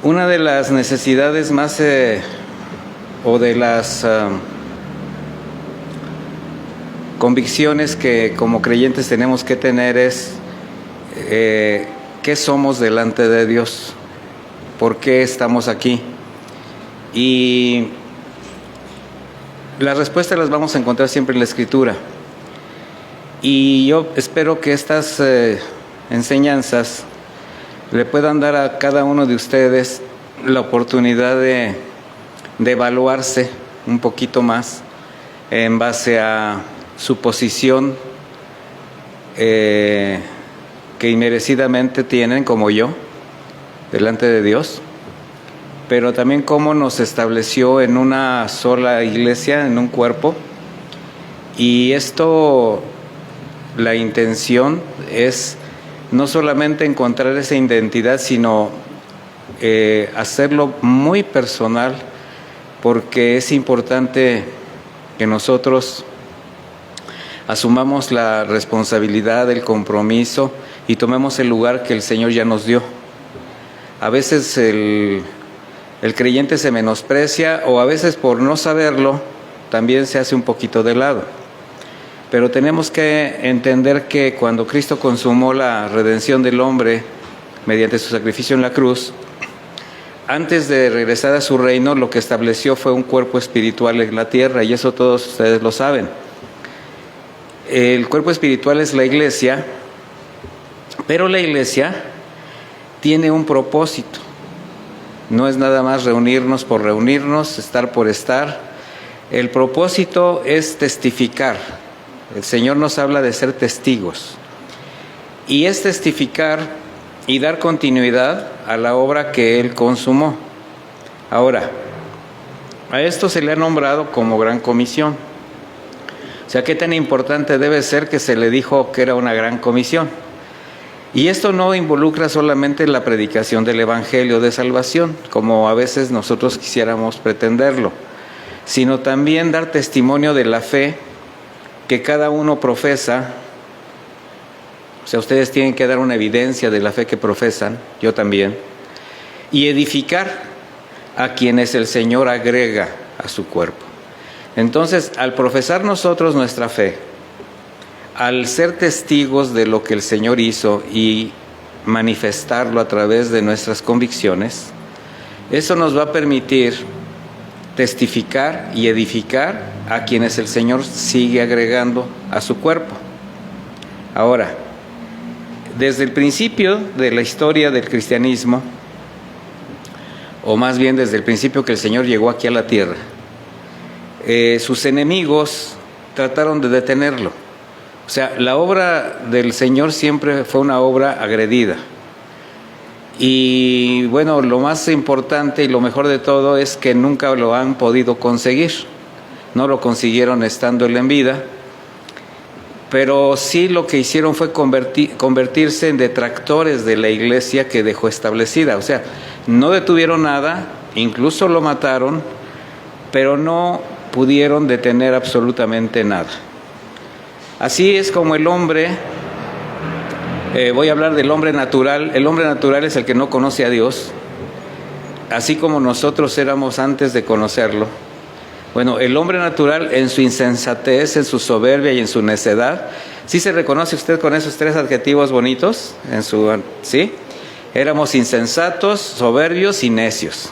Una de las necesidades más o de las convicciones que como creyentes tenemos que tener es ¿qué somos delante de Dios? ¿Por qué estamos aquí? Y las respuestas las vamos a encontrar siempre en la Escritura. Y yo espero que estas enseñanzas le puedan dar a cada uno de ustedes la oportunidad de evaluarse un poquito más en base a su posición que inmerecidamente tienen, como yo, delante de Dios, pero también cómo nos estableció en una sola iglesia, en un cuerpo. Y esto, la intención es no solamente encontrar esa identidad, sino hacerlo muy personal, porque es importante que nosotros asumamos la responsabilidad, el compromiso y tomemos el lugar que el Señor ya nos dio. A veces el creyente se menosprecia, o a veces por no saberlo también se hace un poquito de lado. Pero tenemos que entender que cuando Cristo consumó la redención del hombre mediante su sacrificio en la cruz, antes de regresar a su reino, lo que estableció fue un cuerpo espiritual en la tierra, y eso todos ustedes lo saben. El cuerpo espiritual es la iglesia, pero la iglesia tiene un propósito. No es nada más reunirnos por reunirnos, estar por estar. El propósito es testificar. El Señor nos habla de ser testigos. Y es testificar y dar continuidad a la obra que Él consumó. Ahora, a esto se le ha nombrado como Gran Comisión. O sea, ¿qué tan importante debe ser que se le dijo que era una gran comisión? Y esto no involucra solamente la predicación del Evangelio de salvación, como a veces nosotros quisiéramos pretenderlo, sino también dar testimonio de la fe que cada uno profesa. O sea, ustedes tienen que dar una evidencia de la fe que profesan, yo también, y edificar a quienes el Señor agrega a su cuerpo. Entonces, al profesar nosotros nuestra fe, al ser testigos de lo que el Señor hizo y manifestarlo a través de nuestras convicciones, eso nos va a permitir testificar y edificar a quienes el Señor sigue agregando a su cuerpo. Ahora, desde el principio de la historia del cristianismo, o más bien desde el principio que el Señor llegó aquí a la tierra, sus enemigos trataron de detenerlo. O sea, la obra del Señor siempre fue una obra agredida. Y bueno, lo más importante y lo mejor de todo es que nunca lo han podido conseguir. No lo consiguieron estando él en vida, pero sí lo que hicieron fue convertirse en detractores de la iglesia que dejó establecida. O sea, no detuvieron nada, incluso lo mataron, pero no pudieron detener absolutamente nada. Así es como el hombre, voy a hablar del hombre natural. El hombre natural es el que no conoce a Dios, así como nosotros éramos antes de conocerlo. Bueno, el hombre natural en su insensatez, en su soberbia y en su necedad. ¿Sí se reconoce usted con esos tres adjetivos bonitos? ¿Sí? Éramos insensatos, soberbios y necios.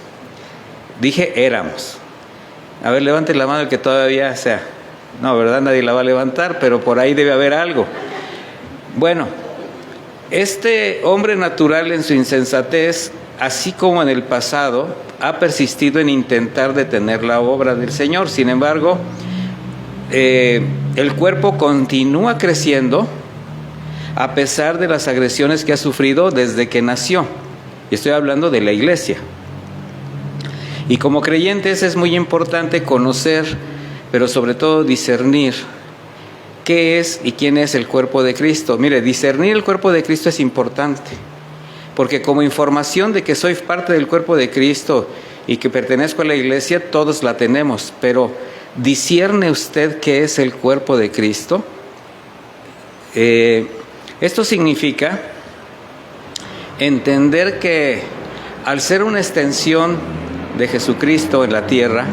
Dije éramos. A ver, levante la mano el que todavía sea. No, ¿verdad? Nadie la va a levantar, pero por ahí debe haber algo. Bueno, este hombre natural en su insensatez, así como en el pasado, ha persistido en intentar detener la obra del Señor. Sin embargo, el cuerpo continúa creciendo a pesar de las agresiones que ha sufrido desde que nació. Y estoy hablando de la iglesia. Y como creyentes es muy importante conocer, pero sobre todo discernir qué es y quién es el cuerpo de Cristo. Mire, discernir el cuerpo de Cristo es importante, porque como información de que soy parte del cuerpo de Cristo y que pertenezco a la iglesia, todos la tenemos, pero ¿discierne usted qué es el cuerpo de Cristo? Esto significa entender que al ser una extensión de Jesucristo en la tierra,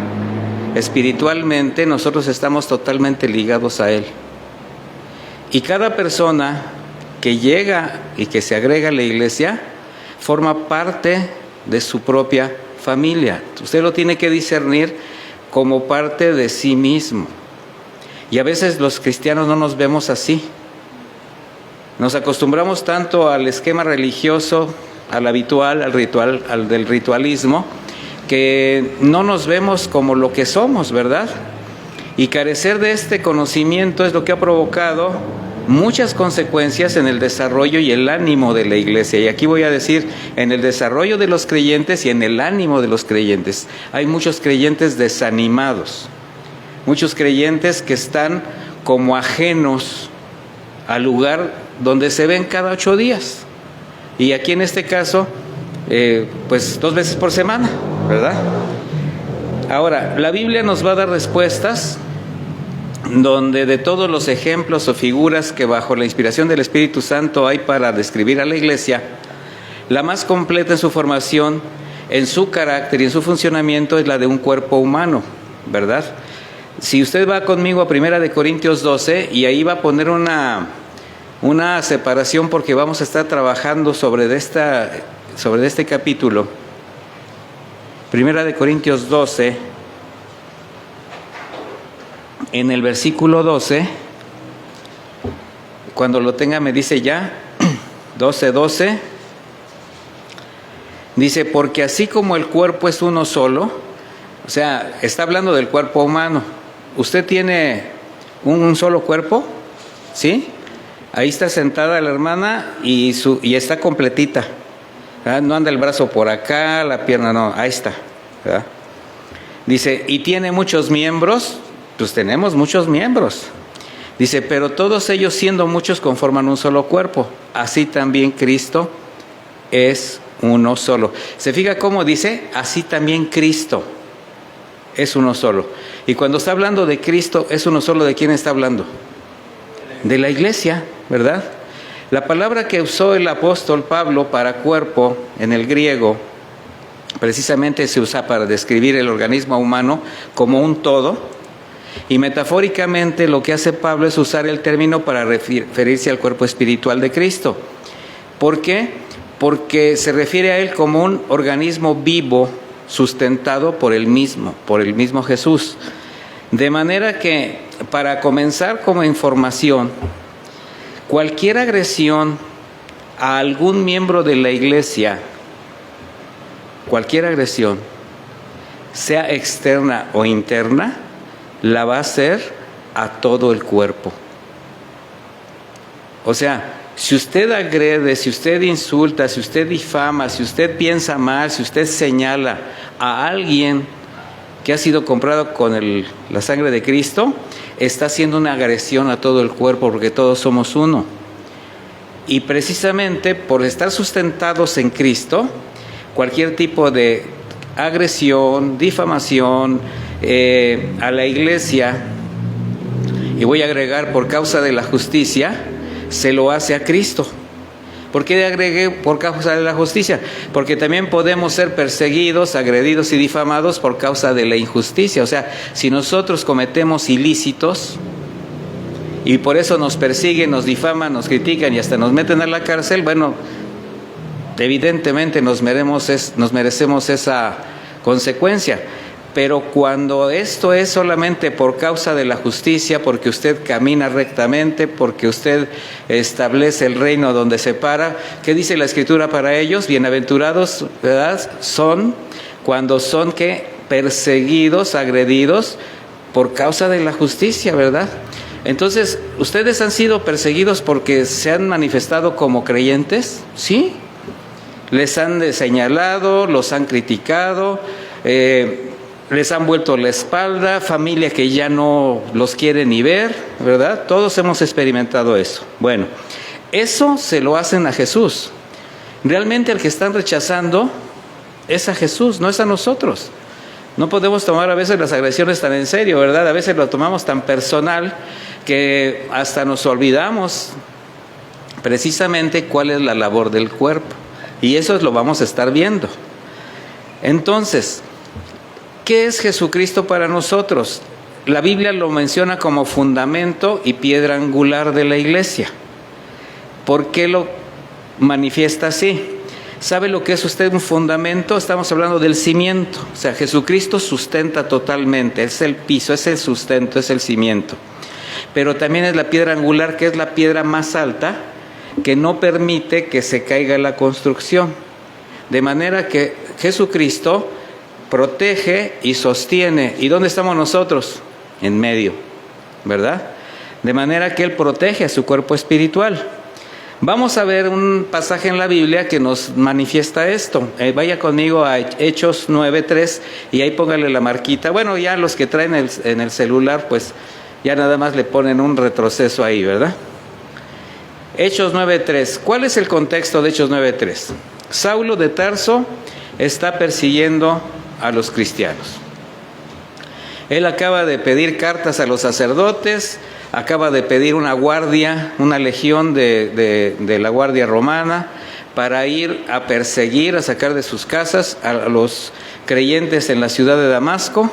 espiritualmente nosotros estamos totalmente ligados a Él. Y cada persona que llega y que se agrega a la iglesia forma parte de su propia familia. Usted lo tiene que discernir como parte de sí mismo. Y a veces los cristianos no nos vemos así. Nos acostumbramos tanto al esquema religioso, al habitual, al ritual, al del ritualismo, que no nos vemos como lo que somos, ¿verdad? Y carecer de este conocimiento es lo que ha provocado muchas consecuencias en el desarrollo y el ánimo de la iglesia. Y aquí voy a decir, en el desarrollo de los creyentes y en el ánimo de los creyentes. Hay muchos creyentes desanimados, muchos creyentes que están como ajenos al lugar donde se ven cada 8 días. Y aquí en este caso, pues 2 veces por semana, ¿verdad? Ahora, la Biblia nos va a dar respuestas donde de todos los ejemplos o figuras que bajo la inspiración del Espíritu Santo hay para describir a la iglesia, la más completa en su formación, en su carácter y en su funcionamiento es la de un cuerpo humano, ¿verdad? Si usted va conmigo a 1 Corintios 12, y ahí va a poner una separación porque vamos a estar trabajando sobre este capítulo. 1 Corintios 12, en el versículo 12, cuando lo tenga me dice ya, 12, dice, porque así como el cuerpo es uno solo, o sea, está hablando del cuerpo humano. ¿Usted tiene un solo cuerpo? ¿Sí? Ahí está sentada la hermana y está completita, ¿verdad? No anda el brazo por acá, la pierna no, ahí está, ¿verdad? Dice, ¿y tiene muchos miembros? Pues tenemos muchos miembros. Dice, pero todos ellos siendo muchos conforman un solo cuerpo. Así también Cristo es uno solo. ¿Se fija cómo dice? Así también Cristo es uno solo. Y cuando está hablando de Cristo es uno solo, ¿de quién está hablando? De la iglesia, ¿verdad? La palabra que usó el apóstol Pablo para cuerpo en el griego precisamente se usa para describir el organismo humano como un todo, y metafóricamente lo que hace Pablo es usar el término para referirse al cuerpo espiritual de Cristo. ¿Por qué? Porque se refiere a él como un organismo vivo sustentado por el mismo Jesús. De manera que, para comenzar como información, cualquier agresión a algún miembro de la iglesia, cualquier agresión, sea externa o interna, la va a hacer a todo el cuerpo. O sea, si usted agrede, si usted insulta, si usted difama, si usted piensa mal, si usted señala a alguien que ha sido comprado con la sangre de Cristo, está haciendo una agresión a todo el cuerpo, porque todos somos uno. Y precisamente por estar sustentados en Cristo, cualquier tipo de agresión, difamación a la iglesia, y voy a agregar por causa de la justicia, se lo hace a Cristo. ¿Por qué agregué por causa de la justicia? Porque también podemos ser perseguidos, agredidos y difamados por causa de la injusticia. O sea, si nosotros cometemos ilícitos y por eso nos persiguen, nos difaman, nos critican y hasta nos meten a la cárcel, bueno, evidentemente nos merecemos esa consecuencia. Pero cuando esto es solamente por causa de la justicia, porque usted camina rectamente, porque usted establece el reino donde se para, ¿qué dice la Escritura para ellos? Bienaventurados, ¿verdad? Son cuando son ¿qué? Perseguidos, agredidos por causa de la justicia, ¿verdad? Entonces, ¿ustedes han sido perseguidos porque se han manifestado como creyentes? Sí. Les han señalado, los han criticado, les han vuelto la espalda, familia que ya no los quiere ni ver, ¿verdad? Todos hemos experimentado eso. Bueno, eso se lo hacen a Jesús. Realmente el que están rechazando es a Jesús, no es a nosotros. No podemos tomar a veces las agresiones tan en serio, ¿verdad? A veces lo tomamos tan personal que hasta nos olvidamos precisamente cuál es la labor del cuerpo. Y eso lo vamos a estar viendo. Entonces, ¿qué es Jesucristo para nosotros? La Biblia lo menciona como fundamento y piedra angular de la iglesia. ¿Por qué lo manifiesta así? ¿Sabe lo que es usted un fundamento? Estamos hablando del cimiento. O sea, Jesucristo sustenta totalmente, es el piso, es el sustento, es el cimiento. Pero también es la piedra angular, que es la piedra más alta, que no permite que se caiga la construcción. De manera que Jesucristo protege y sostiene. ¿Y dónde estamos nosotros? En medio, ¿verdad? De manera que Él protege a su cuerpo espiritual. Vamos a ver un pasaje en la Biblia que nos manifiesta esto. Vaya conmigo a Hechos 9:3 y ahí póngale la marquita. Bueno, ya los que traen en el celular, pues ya nada más le ponen un retroceso ahí, ¿verdad? Hechos 9:3. ¿Cuál es el contexto de Hechos 9:3? Saulo de Tarso está persiguiendo a los cristianos. Él acaba de pedir cartas a los sacerdotes, acaba de pedir una guardia, una legión de la guardia romana para ir a perseguir, a sacar de sus casas a los creyentes en la ciudad de Damasco.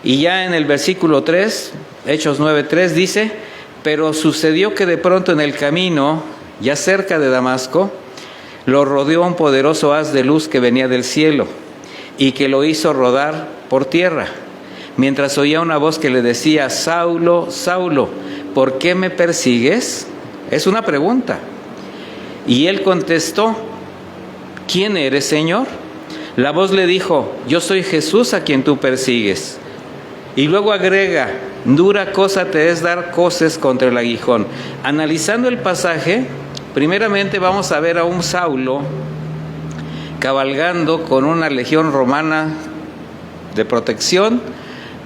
Y ya en el versículo 3, Hechos 9:3 dice: pero sucedió que de pronto en el camino, ya cerca de Damasco, lo rodeó un poderoso haz de luz que venía del cielo y que lo hizo rodar por tierra, mientras oía una voz que le decía: Saulo, Saulo, ¿por qué me persigues? Es una pregunta. Y él contestó: ¿quién eres, Señor? La voz le dijo: yo soy Jesús a quien tú persigues. Y luego agrega: dura cosa te es dar coces contra el aguijón. Analizando el pasaje, primeramente vamos a ver a un Saulo cabalgando con una legión romana de protección,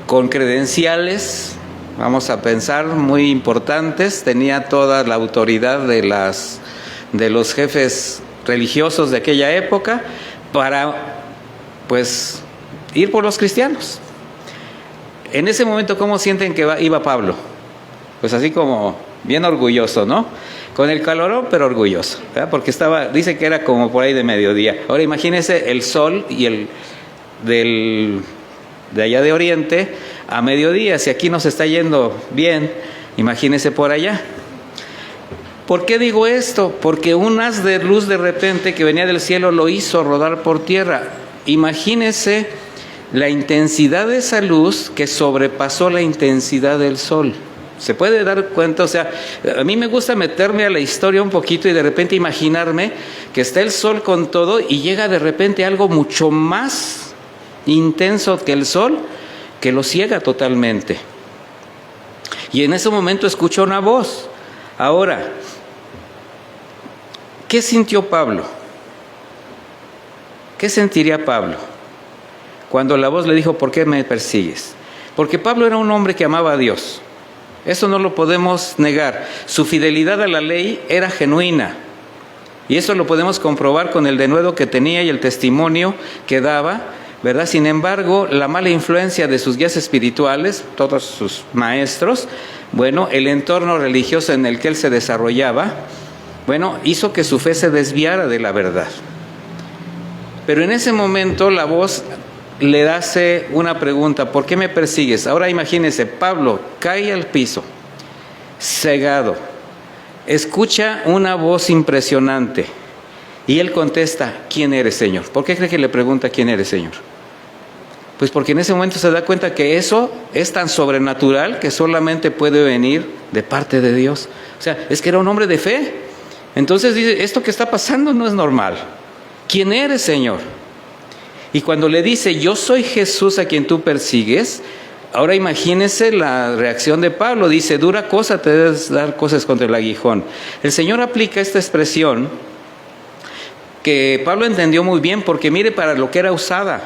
con credenciales, vamos a pensar, muy importantes. Tenía toda la autoridad de los jefes religiosos de aquella época para, pues, ir por los cristianos. En ese momento, ¿cómo sienten que iba Pablo? Pues así como bien orgulloso, ¿no? Con el calorón, pero orgulloso, ¿verdad? Porque dice que era como por ahí de mediodía. Ahora imagínense el sol y de allá de Oriente a mediodía. Si aquí nos está yendo bien, imagínense por allá. ¿Por qué digo esto? Porque un haz de luz de repente que venía del cielo lo hizo rodar por tierra. Imagínense la intensidad de esa luz que sobrepasó la intensidad del sol. ¿Se puede dar cuenta? O sea, a mí me gusta meterme a la historia un poquito y de repente imaginarme que está el sol con todo y llega de repente algo mucho más intenso que el sol, que lo ciega totalmente. Y en ese momento escuchó una voz. Ahora, ¿qué sintió Pablo? ¿Qué sentiría Pablo cuando la voz le dijo: ¿por qué me persigues? Porque Pablo era un hombre que amaba a Dios. Eso no lo podemos negar. Su fidelidad a la ley era genuina. Y eso lo podemos comprobar con el denuedo que tenía y el testimonio que daba, ¿verdad? Sin embargo, la mala influencia de sus guías espirituales, todos sus maestros, bueno, el entorno religioso en el que él se desarrollaba, bueno, hizo que su fe se desviara de la verdad. Pero en ese momento la voz le hace una pregunta: ¿por qué me persigues? Ahora imagínense, Pablo cae al piso, cegado, escucha una voz impresionante y él contesta: ¿quién eres, Señor? ¿Por qué cree que le pregunta quién eres, Señor? Pues porque en ese momento se da cuenta que eso es tan sobrenatural que solamente puede venir de parte de Dios. O sea, es que era un hombre de fe. Entonces dice: esto que está pasando no es normal. ¿Quién eres, Señor? Y cuando le dice: yo soy Jesús a quien tú persigues, ahora imagínense la reacción de Pablo. Dice: dura cosa te debes dar cosas contra el aguijón. El Señor aplica esta expresión que Pablo entendió muy bien, porque mire para lo que era usada.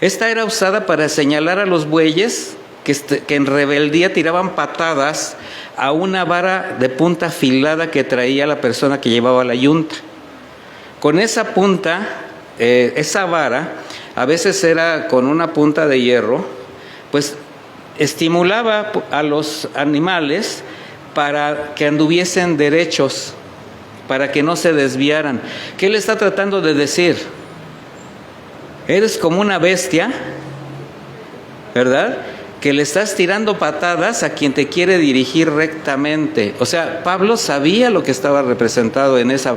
Esta era usada para señalar a los bueyes que en rebeldía tiraban patadas a una vara de punta afilada que traía la persona que llevaba la yunta. Con esa punta, esa vara, a veces era con una punta de hierro, pues estimulaba a los animales para que anduviesen derechos, para que no se desviaran. ¿Qué le está tratando de decir? Eres como una bestia, ¿verdad?, que le estás tirando patadas a quien te quiere dirigir rectamente. O sea, Pablo sabía lo que estaba representado en esa...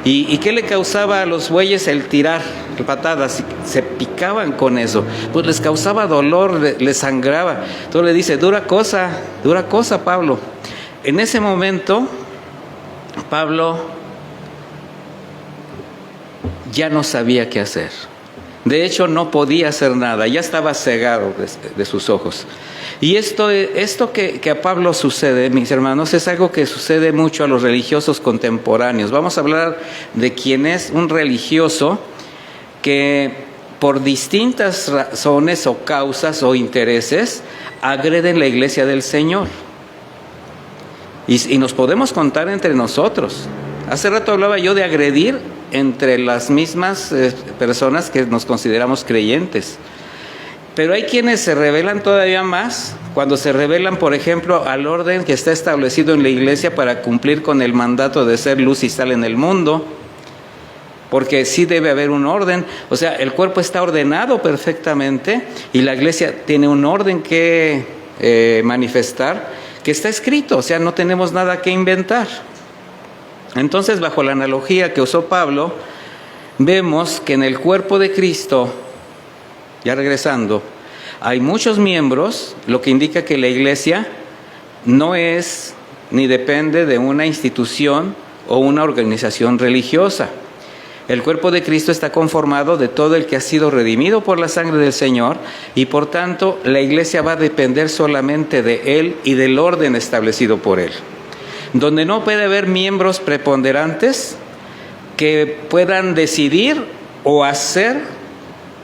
¿Y qué le causaba a los bueyes el tirar patadas? Se picaban con eso. Pues les causaba dolor, les sangraba. Entonces le dice, dura cosa, Pablo. En ese momento, Pablo ya no sabía qué hacer. De hecho, no podía hacer nada, ya estaba cegado de sus ojos. Y esto que a Pablo sucede, mis hermanos, es algo que sucede mucho a los religiosos contemporáneos. Vamos a hablar de quién es un religioso que por distintas razones o causas o intereses agreden la iglesia del Señor. Y nos podemos contar entre nosotros. Hace rato hablaba yo de agredir entre las mismas personas que nos consideramos creyentes. Pero hay quienes se rebelan todavía más cuando se rebelan, por ejemplo, al orden que está establecido en la iglesia para cumplir con el mandato de ser luz y sal en el mundo. Porque sí debe haber un orden. O sea, el cuerpo está ordenado perfectamente y la iglesia tiene un orden que manifestar, que está escrito. O sea, no tenemos nada que inventar. Entonces, bajo la analogía que usó Pablo, vemos que en el cuerpo de Cristo, ya regresando, hay muchos miembros, lo que indica que la iglesia no es ni depende de una institución o una organización religiosa. El cuerpo de Cristo está conformado de todo el que ha sido redimido por la sangre del Señor y por tanto la iglesia va a depender solamente de Él y del orden establecido por Él. Donde no puede haber miembros preponderantes que puedan decidir o hacer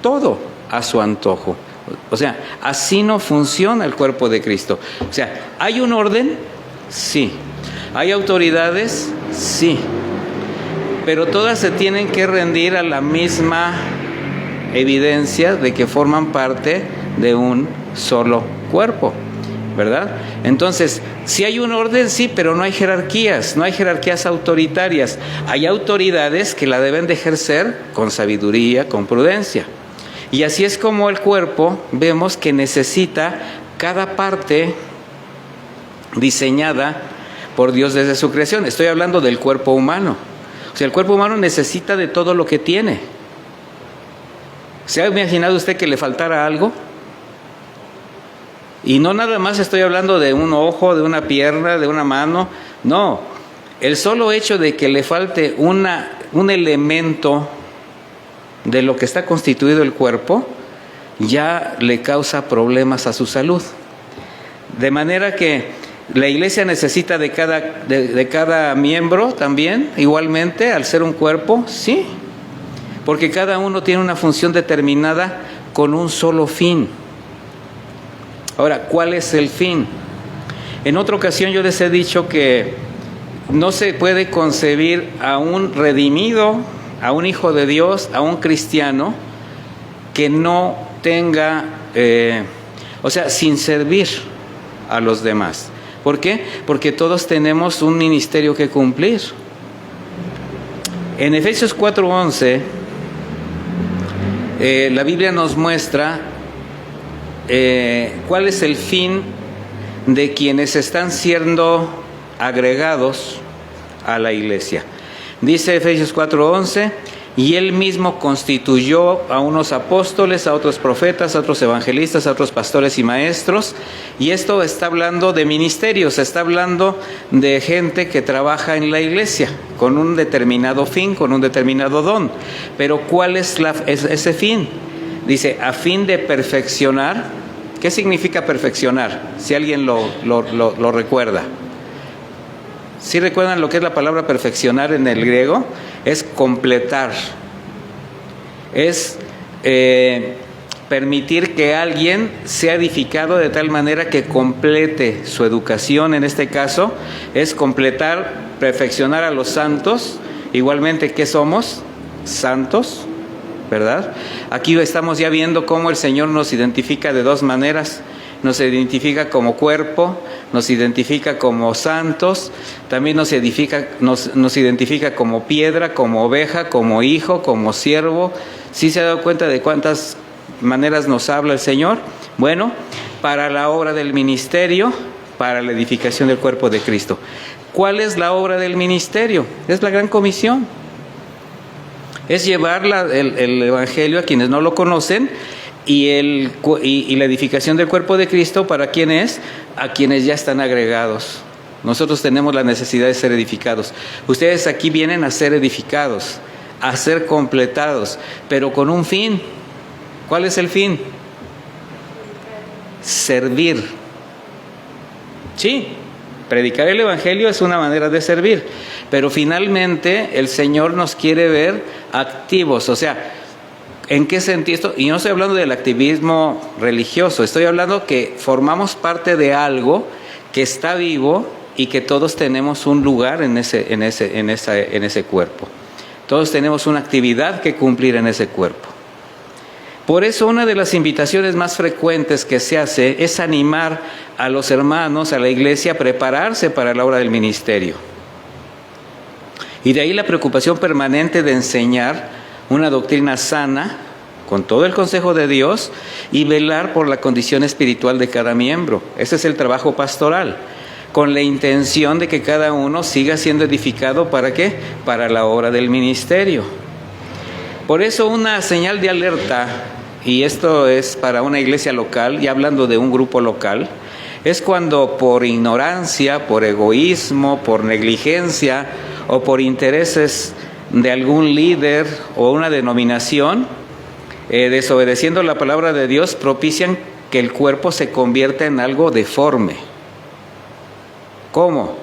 todo a su antojo. O sea, así no funciona el cuerpo de Cristo. O sea, ¿hay un orden? Sí. ¿Hay autoridades? Sí. Pero todas se tienen que rendir a la misma evidencia de que forman parte de un solo cuerpo, ¿verdad? Entonces, sí hay un orden, sí, pero no hay jerarquías autoritarias. Hay autoridades que la deben de ejercer con sabiduría, con prudencia. Y así es como el cuerpo, vemos que necesita cada parte diseñada por Dios desde su creación. Estoy hablando del cuerpo humano. O sea, el cuerpo humano necesita de todo lo que tiene. ¿Se ha imaginado usted que le faltara algo? Y no nada más estoy hablando de un ojo, de una pierna, de una mano. No, el solo hecho de que le falte un elemento de lo que está constituido el cuerpo, ya le causa problemas a su salud. De manera que la iglesia necesita de cada miembro también, igualmente, al ser un cuerpo, sí. Porque cada uno tiene una función determinada con un solo fin. Ahora, ¿cuál es el fin? En otra ocasión yo les he dicho que no se puede concebir a un redimido, a un hijo de Dios, a un cristiano, que no tenga, sin servir a los demás. ¿Por qué? Porque todos tenemos un ministerio que cumplir. En Efesios 4:11, la Biblia nos muestra cuál es el fin de quienes están siendo agregados a la iglesia. Dice Efesios 4:11, y Él mismo constituyó a unos apóstoles, a otros profetas, a otros evangelistas, a otros pastores y maestros. Y esto está hablando de ministerios, está hablando de gente que trabaja en la iglesia con un determinado fin, con un determinado don. Pero ¿cuál es ese fin? Dice, a fin de perfeccionar. ¿Qué significa perfeccionar? Si alguien lo recuerda. ¿Sí recuerdan lo que es la palabra perfeccionar en el griego? Es completar. Es permitir que alguien sea edificado de tal manera que complete su educación. En este caso, es completar, perfeccionar a los santos. Igualmente, ¿qué somos? Santos, ¿verdad? Aquí estamos ya viendo cómo el Señor nos identifica de dos maneras. nos identifica como cuerpo, nos identifica como santos, también nos identifica como piedra, como oveja, como hijo, como siervo. ¿Sí se ha dado cuenta de cuántas maneras nos habla el Señor? Bueno, para la obra del ministerio, para la edificación del cuerpo de Cristo. ¿Cuál es la obra del ministerio? Es la gran comisión. Es llevar el Evangelio a quienes no lo conocen y la edificación del cuerpo de Cristo, ¿para quién es? A quienes ya están agregados. Nosotros tenemos la necesidad de ser edificados. Ustedes aquí vienen a ser edificados, a ser completados, pero con un fin. ¿Cuál es el fin? Servir. Sí, predicar el Evangelio es una manera de servir, pero finalmente el Señor nos quiere ver activos. O sea, ¿en qué sentido? Y no estoy hablando del activismo religioso, estoy hablando que formamos parte de algo que está vivo y que todos tenemos un lugar en ese cuerpo. Todos tenemos una actividad que cumplir en ese cuerpo. Por eso una de las invitaciones más frecuentes que se hace es animar a los hermanos, a la iglesia, a prepararse para la obra del ministerio. Y de ahí la preocupación permanente de enseñar una doctrina sana, con todo el consejo de Dios, y velar por la condición espiritual de cada miembro. Ese es el trabajo pastoral, con la intención de que cada uno siga siendo edificado, ¿para qué? Para la obra del ministerio. Por eso una señal de alerta, y esto es para una iglesia local, y hablando de un grupo local, es cuando por ignorancia, por egoísmo, por negligencia o por intereses de algún líder o una denominación, desobedeciendo la palabra de Dios, propician que el cuerpo se convierta en algo deforme. ¿Cómo?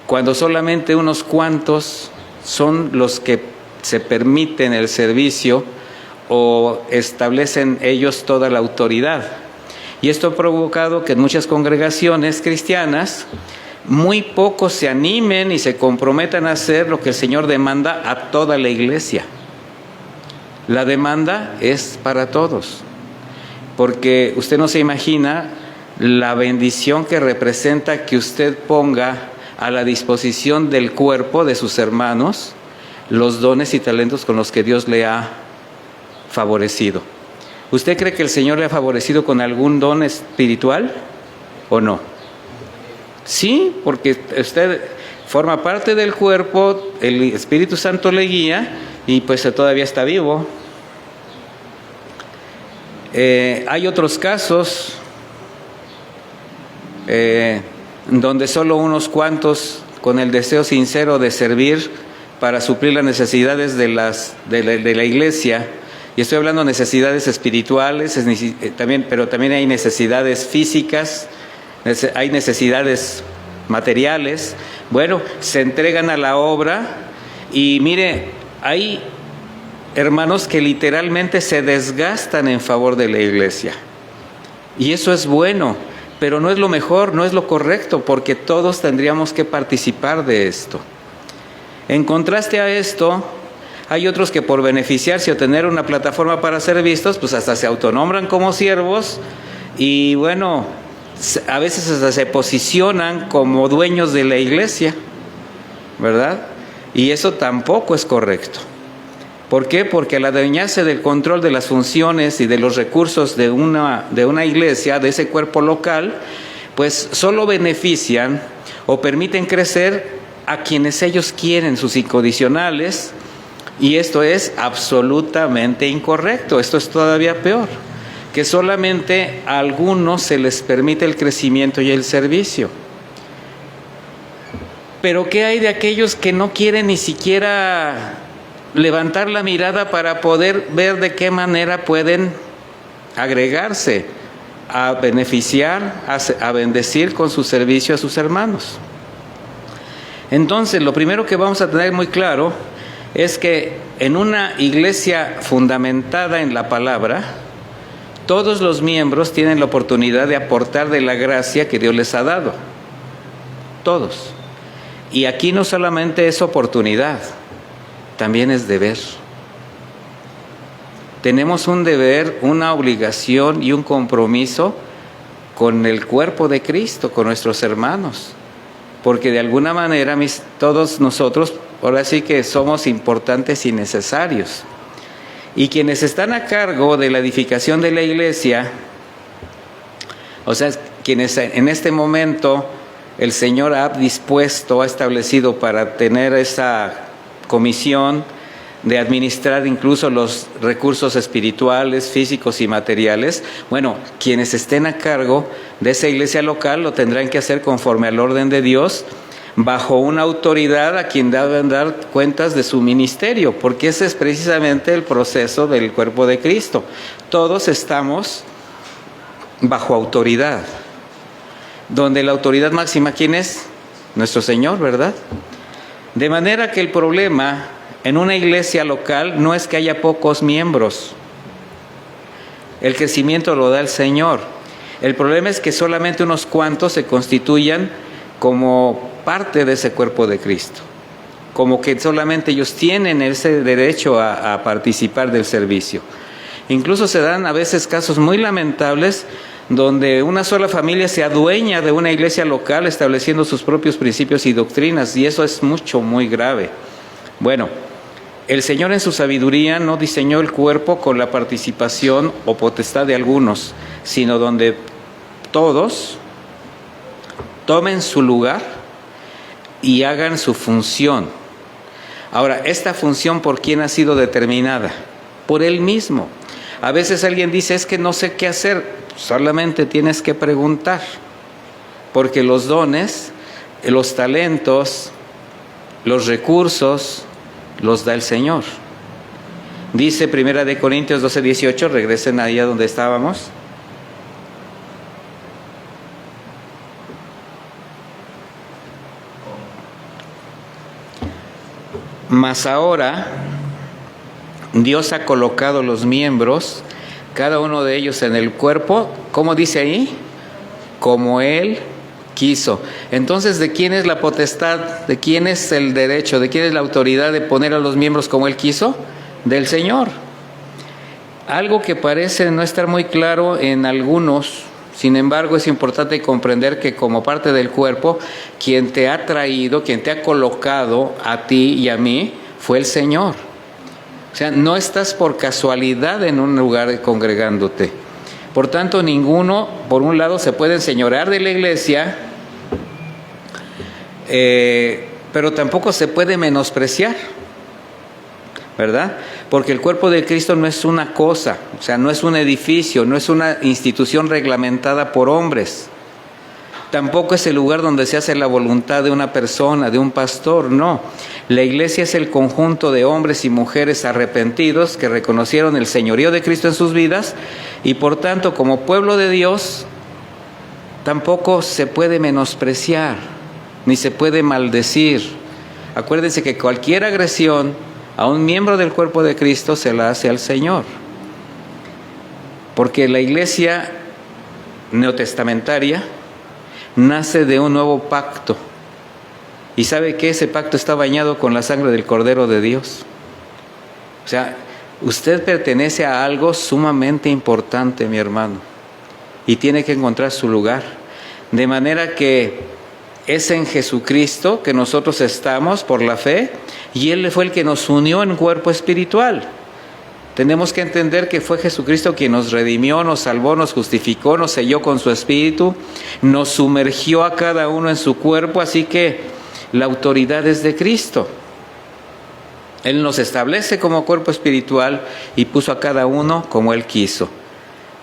Cuando solamente unos cuantos son los que se permiten el servicio o establecen ellos toda la autoridad. Y esto ha provocado que en muchas congregaciones cristianas muy pocos se animen y se comprometan a hacer lo que el Señor demanda a toda la iglesia. La demanda es para todos, porque usted no se imagina la bendición que representa que usted ponga a la disposición del cuerpo de sus hermanos los dones y talentos con los que Dios le ha favorecido. ¿Usted cree que el Señor le ha favorecido con algún don espiritual o no? Sí, porque usted forma parte del cuerpo, el Espíritu Santo le guía y pues todavía está vivo. Hay otros casos donde solo unos cuantos, con el deseo sincero de servir para suplir las necesidades de la iglesia, y estoy hablando de necesidades espirituales, pero también hay necesidades físicas, hay necesidades materiales. Bueno, se entregan a la obra y mire, hay hermanos que literalmente se desgastan en favor de la iglesia. Y eso es bueno, pero no es lo mejor, no es lo correcto, porque todos tendríamos que participar de esto. En contraste a esto, hay otros que por beneficiarse o tener una plataforma para ser vistos, pues hasta se autonombran como siervos y bueno, a veces hasta se posicionan como dueños de la iglesia, ¿verdad? Y eso tampoco es correcto. ¿Por qué? Porque al adueñarse del control de las funciones y de los recursos de una iglesia, de ese cuerpo local, pues solo benefician o permiten crecer a quienes ellos quieren, sus incondicionales, y esto es absolutamente incorrecto. Esto es todavía peor, que solamente a algunos se les permite el crecimiento y el servicio. Pero ¿qué hay de aquellos que no quieren ni siquiera levantar la mirada para poder ver de qué manera pueden agregarse a beneficiar, a bendecir con su servicio a sus hermanos? Entonces, lo primero que vamos a tener muy claro es que en una iglesia fundamentada en la palabra, todos los miembros tienen la oportunidad de aportar de la gracia que Dios les ha dado. Todos. Y aquí no solamente es oportunidad, también es deber. Tenemos un deber, una obligación y un compromiso con el cuerpo de Cristo, con nuestros hermanos. Porque de alguna manera todos nosotros, ahora sí que somos importantes y necesarios. Y quienes están a cargo de la edificación de la iglesia, o sea, quienes en este momento el Señor ha dispuesto, ha establecido para tener esa comisión de administrar incluso los recursos espirituales, físicos y materiales, bueno, quienes estén a cargo de esa iglesia local lo tendrán que hacer conforme al orden de Dios, bajo una autoridad a quien deben dar cuentas de su ministerio, porque ese es precisamente el proceso del cuerpo de Cristo. Todos estamos bajo autoridad, donde la autoridad máxima, ¿quién es? Nuestro Señor, ¿verdad? De manera que el problema en una iglesia local no es que haya pocos miembros. El crecimiento lo da el Señor. El problema es que solamente unos cuantos se constituyan como parte de ese cuerpo de Cristo. Como que solamente ellos tienen ese derecho a participar del servicio. Incluso se dan a veces casos muy lamentables donde una sola familia se adueña de una iglesia local estableciendo sus propios principios y doctrinas, y eso es muy grave. Bueno, el Señor en su sabiduría no diseñó el cuerpo con la participación o potestad de algunos, sino donde todos tomen su lugar y hagan su función. Ahora, esta función, ¿por quién ha sido determinada? Por Él mismo. A veces alguien dice, es que no sé qué hacer. Solamente tienes que preguntar, porque los dones, los talentos, los recursos, los da el Señor. Dice 1 Corintios 12:18, regresen ahí a donde estábamos. Mas ahora Dios ha colocado los miembros, cada uno de ellos en el cuerpo, ¿cómo dice ahí? Como Él quiso. Entonces, ¿de quién es la potestad? ¿De quién es el derecho? ¿De quién es la autoridad de poner a los miembros como Él quiso? Del Señor. Algo que parece no estar muy claro en algunos, sin embargo, es importante comprender que como parte del cuerpo, quien te ha traído, quien te ha colocado a ti y a mí, fue el Señor. O sea, no estás por casualidad en un lugar congregándote. Por tanto, ninguno, por un lado, se puede enseñorear de la iglesia, pero tampoco se puede menospreciar, ¿verdad? Porque el cuerpo de Cristo no es una cosa, o sea, no es un edificio, no es una institución reglamentada por hombres. Tampoco es el lugar donde se hace la voluntad de una persona, de un pastor, no. La iglesia es el conjunto de hombres y mujeres arrepentidos que reconocieron el señorío de Cristo en sus vidas y por tanto, como pueblo de Dios, tampoco se puede menospreciar, ni se puede maldecir. Acuérdense que cualquier agresión a un miembro del cuerpo de Cristo se la hace al Señor. Porque la iglesia neotestamentaria nace de un nuevo pacto. ¿Y sabe que ese pacto está bañado con la sangre del Cordero de Dios? O sea, usted pertenece a algo sumamente importante, mi hermano, y tiene que encontrar su lugar. De manera que es en Jesucristo que nosotros estamos por la fe, y Él fue el que nos unió en cuerpo espiritual. Tenemos que entender que fue Jesucristo quien nos redimió, nos salvó, nos justificó, nos selló con su Espíritu, nos sumergió a cada uno en su cuerpo, así que la autoridad es de Cristo. Él nos establece como cuerpo espiritual y puso a cada uno como Él quiso,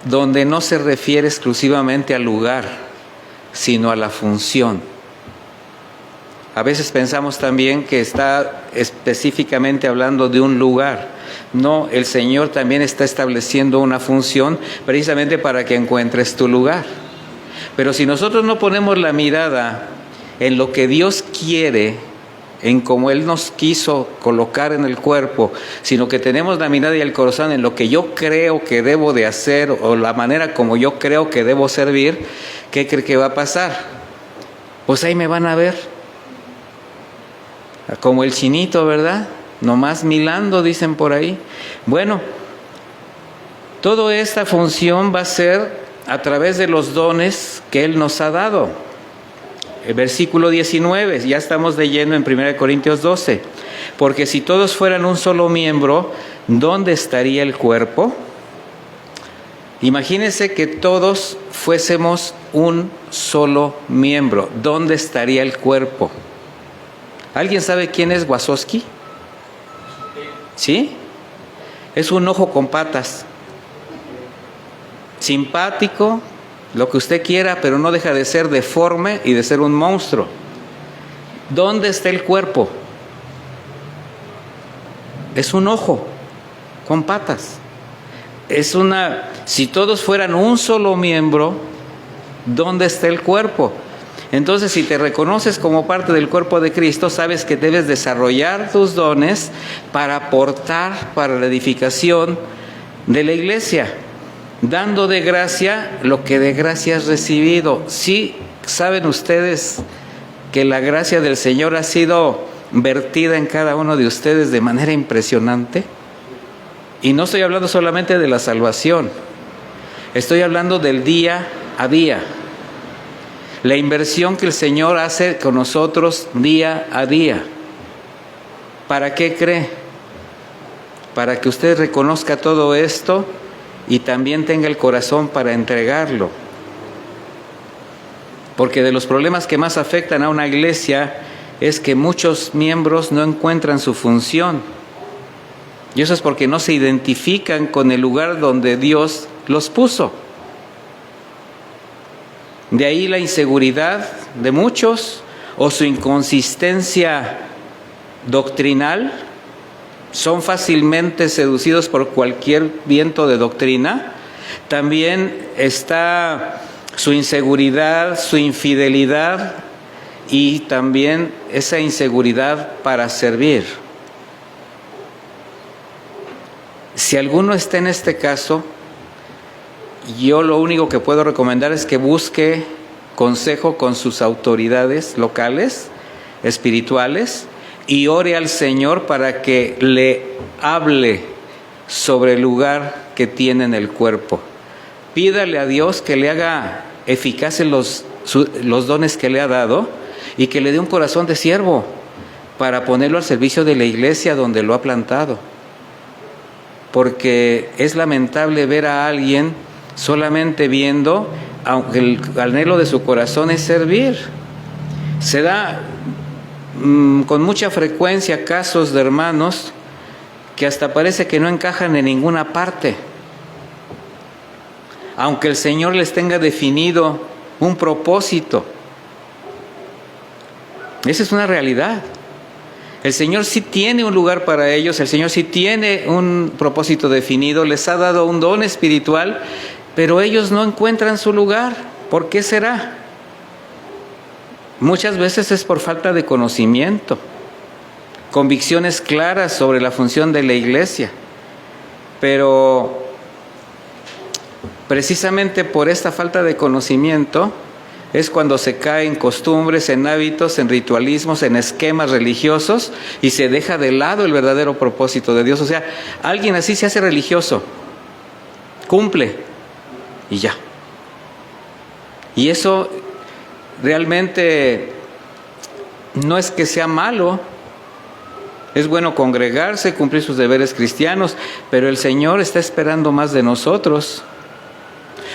donde no se refiere exclusivamente al lugar, sino a la función. A veces pensamos también que está específicamente hablando de un lugar. No, el Señor también está estableciendo una función precisamente para que encuentres tu lugar. Pero si nosotros no ponemos la mirada en lo que Dios quiere, en cómo Él nos quiso colocar en el cuerpo, sino que tenemos la mirada y el corazón en lo que yo creo que debo de hacer o la manera como yo creo que debo servir, ¿qué cree que va a pasar? Pues ahí me van a ver. Como el chinito, ¿verdad? Nomás milando, dicen por ahí. Bueno, toda esta función va a ser a través de los dones que Él nos ha dado. El versículo 19, ya estamos leyendo en 1 Corintios 12. Porque si todos fueran un solo miembro, ¿dónde estaría el cuerpo? Imagínense que todos fuésemos un solo miembro. ¿Dónde estaría el cuerpo? ¿Alguien sabe quién es Wazowski? ¿Sí? Es un ojo con patas. Simpático, lo que usted quiera, pero no deja de ser deforme y de ser un monstruo. ¿Dónde está el cuerpo? Es un ojo con patas. Si todos fueran un solo miembro, ¿dónde está el cuerpo? Entonces, si te reconoces como parte del cuerpo de Cristo, sabes que debes desarrollar tus dones para aportar para la edificación de la iglesia, dando de gracia lo que de gracia has recibido. Sí, saben ustedes que la gracia del Señor ha sido vertida en cada uno de ustedes de manera impresionante. Y no estoy hablando solamente de la salvación, estoy hablando del día a día. La inversión que el Señor hace con nosotros día a día. ¿Para qué cree? Para que usted reconozca todo esto y también tenga el corazón para entregarlo. Porque de los problemas que más afectan a una iglesia es que muchos miembros no encuentran su función. Y eso es porque no se identifican con el lugar donde Dios los puso. De ahí la inseguridad de muchos o su inconsistencia doctrinal. Son fácilmente seducidos por cualquier viento de doctrina. También está su inseguridad, su infidelidad y también esa inseguridad para servir. Si alguno está en este caso, yo lo único que puedo recomendar es que busque consejo con sus autoridades locales, espirituales, y ore al Señor para que le hable sobre el lugar que tiene en el cuerpo. Pídale a Dios que le haga eficaces los dones que le ha dado y que le dé un corazón de siervo para ponerlo al servicio de la iglesia donde lo ha plantado. Porque es lamentable ver a alguien solamente viendo, aunque el anhelo de su corazón es servir. Se da con mucha frecuencia casos de hermanos que hasta parece que no encajan en ninguna parte, aunque el Señor les tenga definido un propósito. Esa es una realidad. El Señor sí tiene un lugar para ellos, el Señor sí tiene un propósito definido, les ha dado un don espiritual, pero ellos no encuentran su lugar. ¿Por qué será? Muchas veces es por falta de conocimiento, convicciones claras sobre la función de la iglesia, pero precisamente por esta falta de conocimiento es cuando se cae en costumbres, en hábitos, en ritualismos, en esquemas religiosos y se deja de lado el verdadero propósito de Dios. O sea, alguien así se hace religioso, cumple y ya. Y eso realmente no es que sea malo. Es bueno congregarse, cumplir sus deberes cristianos, pero el Señor está esperando más de nosotros.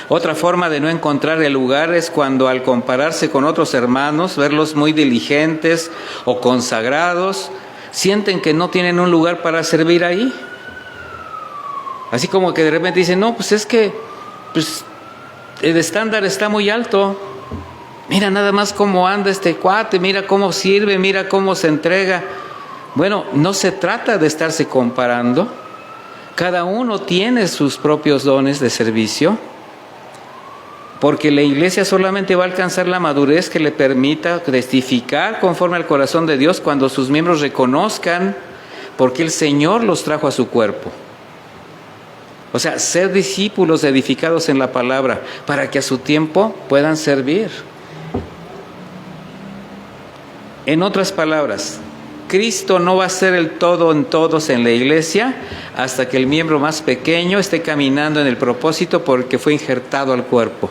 Otra forma de no encontrar el lugar es cuando al compararse con otros hermanos, verlos muy diligentes o consagrados, sienten que no tienen un lugar para servir ahí. Así como que de repente dicen, no, pues es que el estándar está muy alto. Mira nada más cómo anda este cuate, mira cómo sirve, mira cómo se entrega. Bueno, no se trata de estarse comparando. Cada uno tiene sus propios dones de servicio. Porque la iglesia solamente va a alcanzar la madurez que le permita testificar conforme al corazón de Dios cuando sus miembros reconozcan por qué el Señor los trajo a su cuerpo. O sea, ser discípulos edificados en la palabra para que a su tiempo puedan servir. En otras palabras, Cristo no va a ser el todo en todos en la iglesia hasta que el miembro más pequeño esté caminando en el propósito porque fue injertado al cuerpo,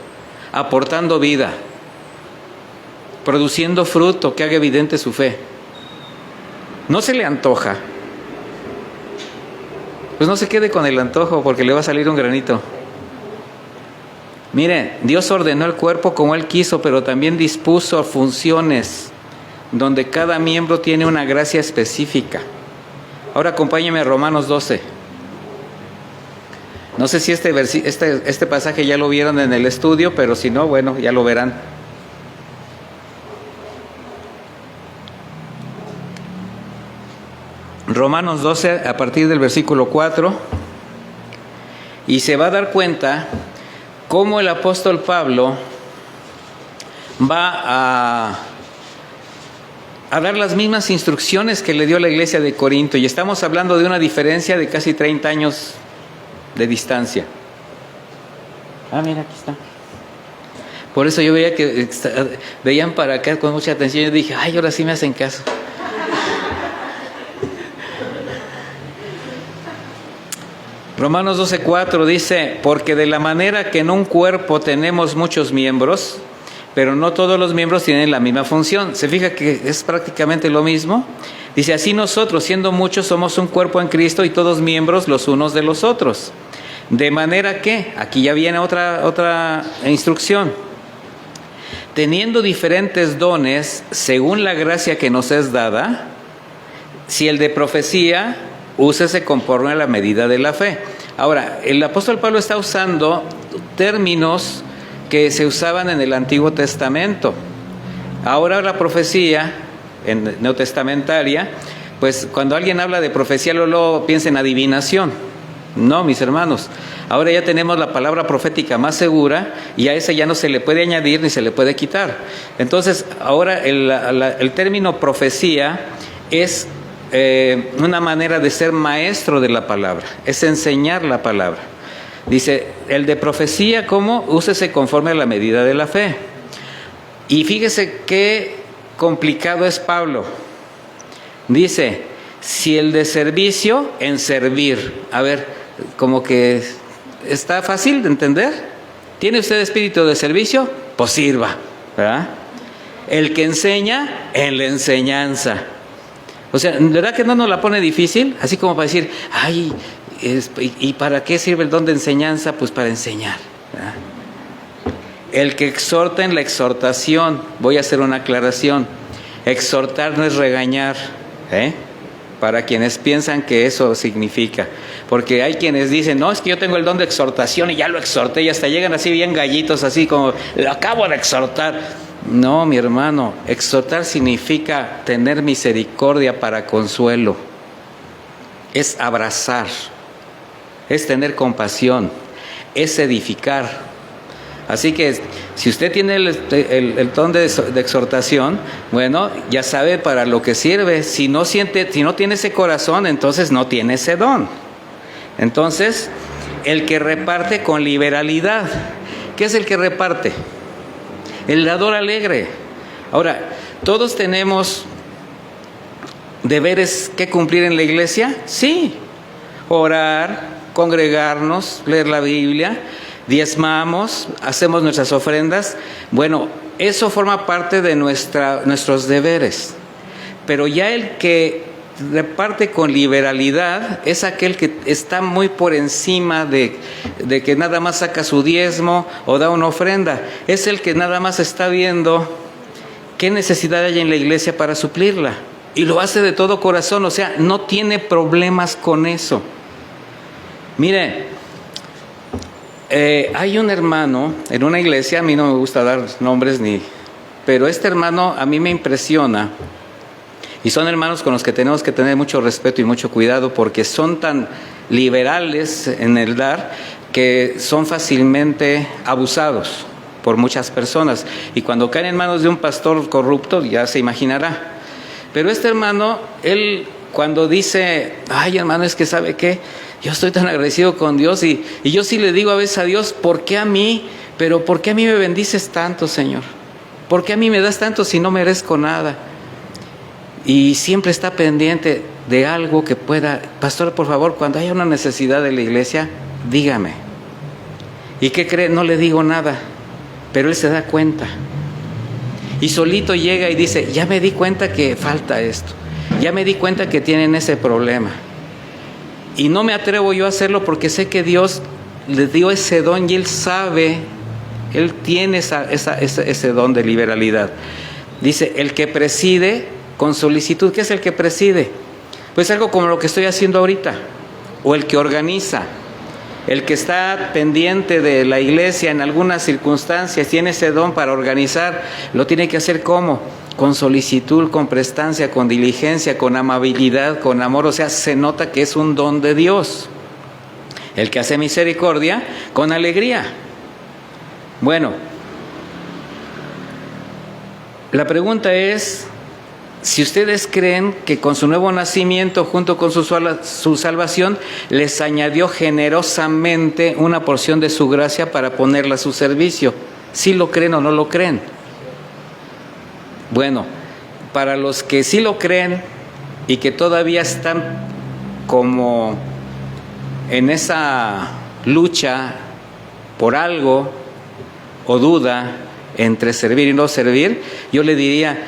aportando vida, produciendo fruto que haga evidente su fe. No se le antoja, pues no se quede con el antojo porque le va a salir un granito. Mire, Dios ordenó el cuerpo como Él quiso, pero también dispuso funciones donde cada miembro tiene una gracia específica. Ahora acompáñeme a Romanos 12. No sé si este pasaje ya lo vieron en el estudio, pero si no, bueno, ya lo verán. Romanos 12, a partir del versículo 4, y se va a dar cuenta cómo el apóstol Pablo va a dar las mismas instrucciones que le dio la iglesia de Corinto, y estamos hablando de una diferencia de casi 30 años de distancia. Mira, aquí está. Por eso yo veía que veían para acá con mucha atención y dije, ay, ahora sí me hacen caso. Romanos 12:4 dice, porque de la manera que en un cuerpo tenemos muchos miembros, pero no todos los miembros tienen la misma función. ¿Se fija que es prácticamente lo mismo? Dice, así nosotros, siendo muchos, somos un cuerpo en Cristo y todos miembros los unos de los otros. De manera que, aquí ya viene otra instrucción, teniendo diferentes dones según la gracia que nos es dada, si el de profecía, úsese conforme a la medida de la fe. Ahora, el apóstol Pablo está usando términos que se usaban en el Antiguo Testamento. Ahora la profecía neotestamentaria, pues cuando alguien habla de profecía, luego piensa en adivinación. No, mis hermanos, ahora ya tenemos la palabra profética más segura y a esa ya no se le puede añadir ni se le puede quitar. Entonces, ahora el término profecía es una manera de ser maestro de la palabra, es enseñar la palabra. Dice, el de profecía, ¿cómo? Úsese conforme a la medida de la fe. Y fíjese qué complicado es Pablo. Dice, si el de servicio, en servir. A ver, como que está fácil de entender. ¿Tiene usted espíritu de servicio? Pues sirva, ¿verdad? El que enseña, en la enseñanza. O sea, ¿verdad que no nos la pone difícil? Así como para decir, ay, ¿y para qué sirve el don de enseñanza? Pues para enseñar, ¿verdad? El que exhorta en la exhortación, voy a hacer una aclaración, exhortar no es regañar, para quienes piensan que eso significa, porque hay quienes dicen, no, es que yo tengo el don de exhortación y ya lo exhorté, y hasta llegan así bien gallitos, así como, lo acabo de exhortar. No, mi hermano, exhortar significa tener misericordia para consuelo, es abrazar, es tener compasión, es edificar. Así que si usted tiene el don de exhortación, bueno, ya sabe para lo que sirve. Si no tiene ese corazón, entonces no tiene ese don. Entonces, el que reparte con liberalidad. ¿Qué es el que reparte? El dador alegre. Ahora, ¿todos tenemos deberes que cumplir en la iglesia? Sí. Orar, congregarnos, leer la Biblia, diezmamos, hacemos nuestras ofrendas. Bueno, eso forma parte de nuestros deberes. Pero ya el que reparte con liberalidad es aquel que está muy por encima de que nada más saca su diezmo o da una ofrenda. Es el que nada más está viendo qué necesidad hay en la iglesia para suplirla. Y lo hace de todo corazón, o sea, no tiene problemas con eso. Mire, hay un hermano en una iglesia, a mí no me gusta dar nombres pero este hermano a mí me impresiona. Y son hermanos con los que tenemos que tener mucho respeto y mucho cuidado porque son tan liberales en el dar que son fácilmente abusados por muchas personas. Y cuando caen en manos de un pastor corrupto, ya se imaginará. Pero este hermano, él cuando dice, ay hermano, es que ¿sabe qué? Yo estoy tan agradecido con Dios y yo sí le digo a veces a Dios, ¿por qué a mí? Pero ¿por qué a mí me bendices tanto, Señor? ¿Por qué a mí me das tanto si no merezco nada? y siempre está pendiente de algo que pueda, pastor, por favor, cuando haya una necesidad de la iglesia, dígame. ¿Y qué cree? No le digo nada, pero él se da cuenta. Y solito llega y dice, ya me di cuenta que falta esto, ya me di cuenta que tienen ese problema. Y no me atrevo yo a hacerlo porque sé que Dios le dio ese don y Él sabe, Él tiene ese don de liberalidad. Dice, el que preside con solicitud. ¿Qué es el que preside? Pues algo como lo que estoy haciendo ahorita. O el que organiza. El que está pendiente de la iglesia en algunas circunstancias, tiene ese don para organizar, lo tiene que hacer ¿cómo? Con solicitud, con prestancia, con diligencia, con amabilidad, con amor. O sea, se nota que es un don de Dios. El que hace misericordia, con alegría. Bueno, la pregunta es, si ustedes creen que con su nuevo nacimiento, junto con su salvación, les añadió generosamente una porción de su gracia para ponerla a su servicio. ¿Sí lo creen o no lo creen? Bueno, para los que sí lo creen y que todavía están como en esa lucha por algo o duda entre servir y no servir, yo le diría,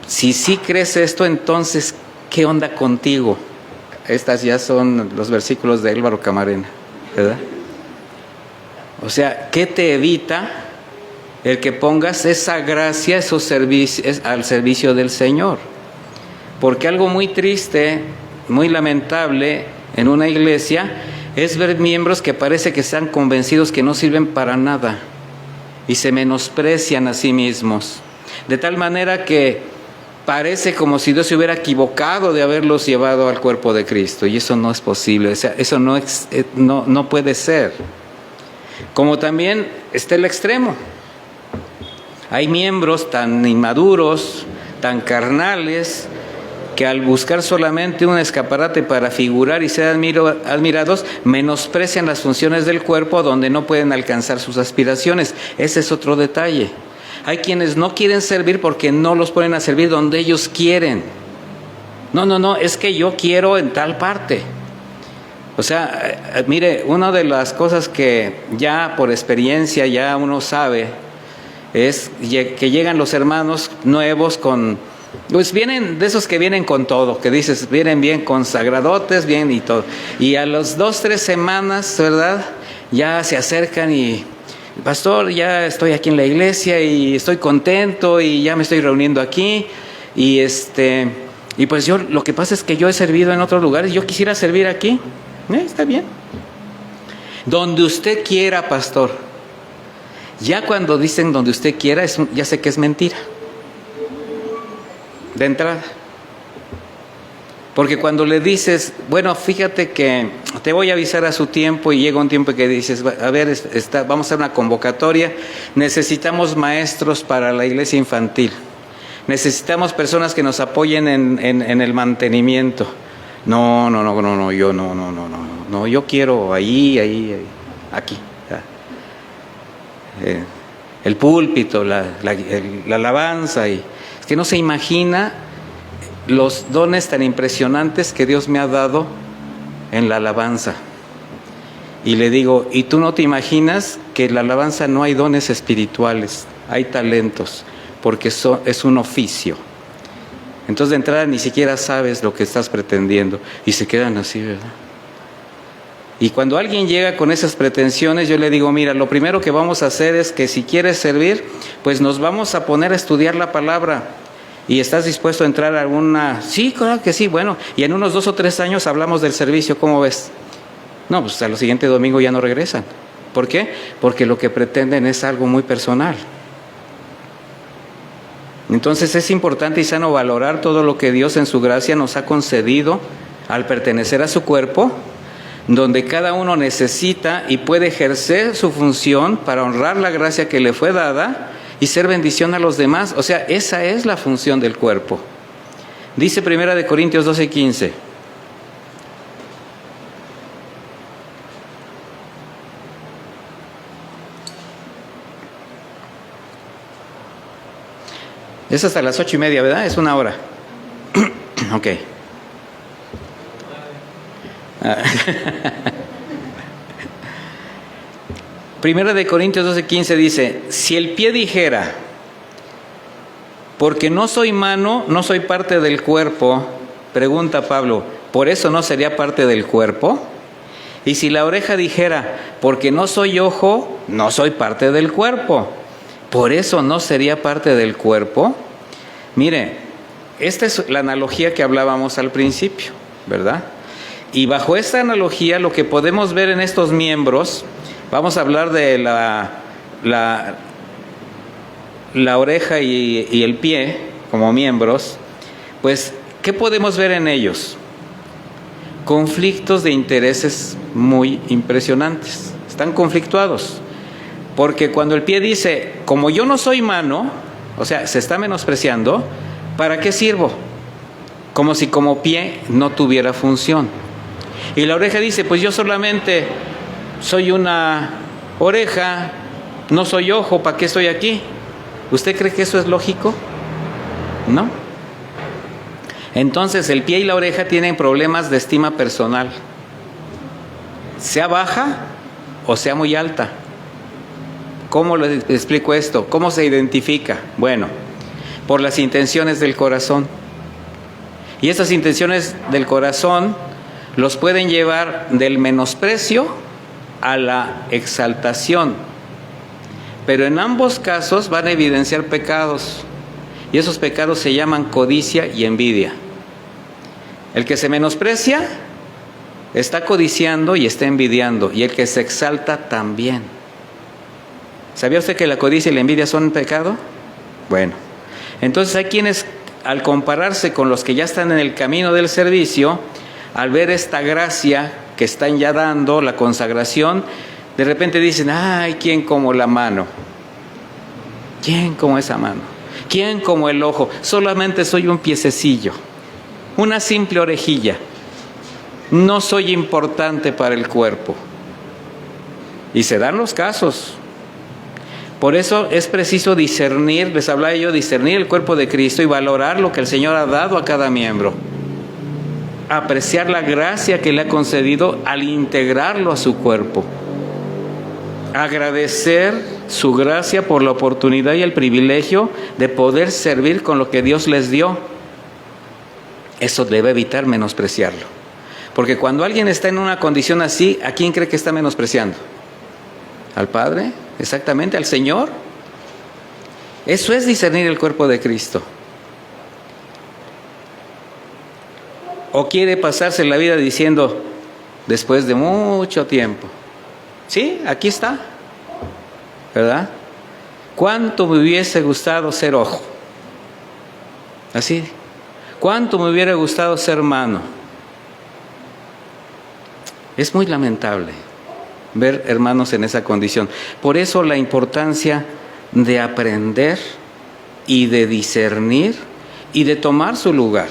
si sí crees esto, entonces, ¿qué onda contigo? Estas ya son los versículos de Álvaro Camarena, ¿verdad? O sea, ¿qué te evita el que pongas esa gracia, esos servicios al servicio del Señor? Porque algo muy triste, muy lamentable en una iglesia es ver miembros que parece que están convencidos que no sirven para nada y se menosprecian a sí mismos, de tal manera que parece como si Dios se hubiera equivocado de haberlos llevado al cuerpo de Cristo, y eso no es posible, o sea, eso no puede ser. Como también está el extremo. Hay miembros tan inmaduros, tan carnales, que al buscar solamente un escaparate para figurar y ser admirados, menosprecian las funciones del cuerpo donde no pueden alcanzar sus aspiraciones. Ese es otro detalle. Hay quienes no quieren servir porque no los ponen a servir donde ellos quieren. No, es que yo quiero en tal parte. O sea, mire, una de las cosas que ya por experiencia ya uno sabe es que llegan los hermanos nuevos pues vienen de esos que vienen con todo, que dices, vienen bien consagradotes, bien y todo. Y a las 2-3 semanas, ¿verdad? Ya se acercan y, pastor, ya estoy aquí en la iglesia y estoy contento y ya me estoy reuniendo aquí. Y pues yo, lo que pasa es que yo he servido en otros lugares, yo quisiera servir aquí. Está bien. Donde usted quiera, pastor. Ya cuando dicen donde usted quiera, ya sé que es mentira. De entrada. Porque cuando le dices, bueno, fíjate que te voy a avisar a su tiempo, y llega un tiempo que dices, a ver, vamos a hacer una convocatoria, necesitamos maestros para la iglesia infantil, necesitamos personas que nos apoyen en el mantenimiento. No, yo quiero ahí, aquí. El púlpito, la alabanza, y es que no se imagina los dones tan impresionantes que Dios me ha dado en la alabanza. Y le digo, ¿y tú no te imaginas que en la alabanza no hay dones espirituales? Hay talentos, porque es un oficio. Entonces de entrada ni siquiera sabes lo que estás pretendiendo. Y se quedan así, ¿verdad? Y cuando alguien llega con esas pretensiones, yo le digo, mira, lo primero que vamos a hacer es que si quieres servir, pues nos vamos a poner a estudiar la palabra. ¿Y estás dispuesto a entrar a alguna? Sí, claro que sí, bueno. Y en unos 2 o 3 años hablamos del servicio, ¿cómo ves? No, pues al siguiente domingo ya no regresan. ¿Por qué? Porque lo que pretenden es algo muy personal. Entonces es importante y sano valorar todo lo que Dios en su gracia nos ha concedido al pertenecer a su cuerpo, donde cada uno necesita y puede ejercer su función para honrar la gracia que le fue dada y ser bendición a los demás. O sea, esa es la función del cuerpo. Dice 1 Corintios 12:15. Es hasta las 8:30, ¿verdad? Es 1 hora. Ok. Primera de Corintios 12:15 dice: si el pie dijera, porque no soy mano, no soy parte del cuerpo, pregunta Pablo, ¿por eso no sería parte del cuerpo? Y si la oreja dijera, porque no soy ojo, no soy parte del cuerpo, ¿por eso no sería parte del cuerpo? Mire, esta es la analogía que hablábamos al principio, ¿verdad? Y bajo esta analogía lo que podemos ver en estos miembros, vamos a hablar de la oreja y el pie como miembros, pues, ¿qué podemos ver en ellos? Conflictos de intereses muy impresionantes. Están conflictuados. Porque cuando el pie dice, como yo no soy mano, o sea, se está menospreciando, ¿para qué sirvo? Como si como pie no tuviera función. Y la oreja dice, pues yo solamente soy una oreja, no soy ojo, ¿para qué estoy aquí? ¿Usted cree que eso es lógico? ¿No? Entonces el pie y la oreja tienen problemas de estima personal, sea baja o sea muy alta. ¿Cómo le explico esto? ¿Cómo se identifica? Bueno, por las intenciones del corazón. Y esas intenciones del corazón los pueden llevar del menosprecio a la exaltación. Pero en ambos casos van a evidenciar pecados. Y esos pecados se llaman codicia y envidia. El que se menosprecia está codiciando y está envidiando. Y el que se exalta también. ¿Sabía usted que la codicia y la envidia son un pecado? Bueno, entonces hay quienes, al compararse con los que ya están en el camino del servicio, al ver esta gracia que están ya dando, la consagración, de repente dicen, ay, ¿quién como la mano? ¿Quién como esa mano? ¿Quién como el ojo? Solamente soy un piececillo, una simple orejilla. No soy importante para el cuerpo. Y se dan los casos. Por eso es preciso discernir, les hablaba yo, discernir el cuerpo de Cristo y valorar lo que el Señor ha dado a cada miembro. Apreciar la gracia que le ha concedido al integrarlo a su cuerpo. Agradecer su gracia por la oportunidad y el privilegio de poder servir con lo que Dios les dio. Eso debe evitar menospreciarlo. Porque cuando alguien está en una condición así, ¿a quién cree que está menospreciando? ¿Al Padre? Exactamente, al Señor. Eso es discernir el cuerpo de Cristo. ¿O quiere pasarse la vida diciendo, después de mucho tiempo, sí, aquí está, ¿verdad? ¿Cuánto me hubiese gustado ser ojo? Así. ¿Cuánto me hubiera gustado ser mano? Es muy lamentable ver hermanos en esa condición. Por eso la importancia de aprender y de discernir y de tomar su lugar,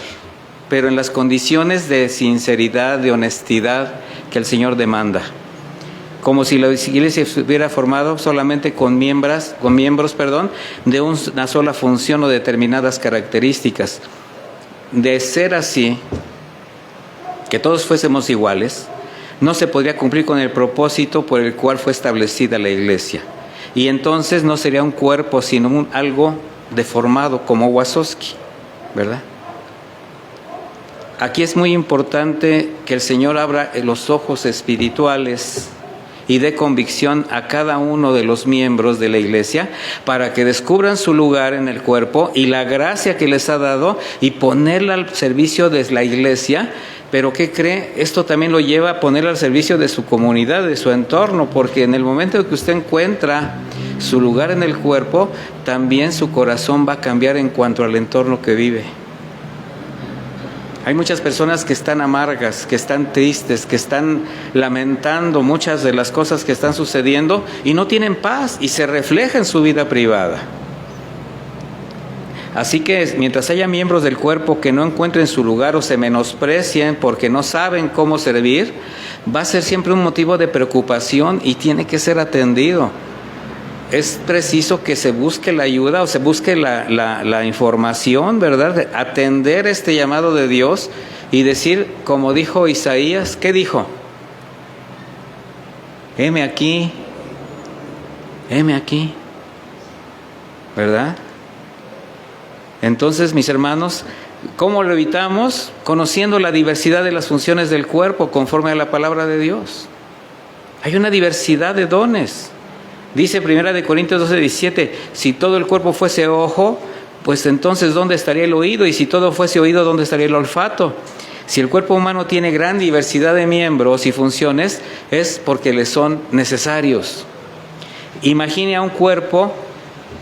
pero en las condiciones de sinceridad, de honestidad que el Señor demanda. Como si la iglesia se hubiera formado solamente con miembros, de una sola función o determinadas características. De ser así, que todos fuésemos iguales, no se podría cumplir con el propósito por el cual fue establecida la iglesia. Y entonces no sería un cuerpo, sino algo deformado como Wazowski, ¿verdad? Aquí es muy importante que el Señor abra los ojos espirituales y dé convicción a cada uno de los miembros de la iglesia para que descubran su lugar en el cuerpo y la gracia que les ha dado y ponerla al servicio de la iglesia. Pero ¿qué cree? Esto también lo lleva a ponerla al servicio de su comunidad, de su entorno, porque en el momento en que usted encuentra su lugar en el cuerpo, también su corazón va a cambiar en cuanto al entorno que vive. Hay muchas personas que están amargas, que están tristes, que están lamentando muchas de las cosas que están sucediendo y no tienen paz y se refleja en su vida privada. Así que mientras haya miembros del cuerpo que no encuentren su lugar o se menosprecien porque no saben cómo servir, va a ser siempre un motivo de preocupación y tiene que ser atendido. es preciso que se busque la ayuda o se busque la información, ¿verdad? Atender este llamado de Dios y decir, como dijo Isaías, ¿qué dijo? Heme aquí, ¿verdad? Entonces, mis hermanos, ¿cómo lo evitamos? Conociendo la diversidad de las funciones del cuerpo conforme a la palabra de Dios. Hay una diversidad de dones. Dice 1 Corintios 12:17, si todo el cuerpo fuese ojo, pues entonces ¿dónde estaría el oído? Y si todo fuese oído, ¿dónde estaría el olfato? Si el cuerpo humano tiene gran diversidad de miembros y funciones, es porque le son necesarios. Imagine a un cuerpo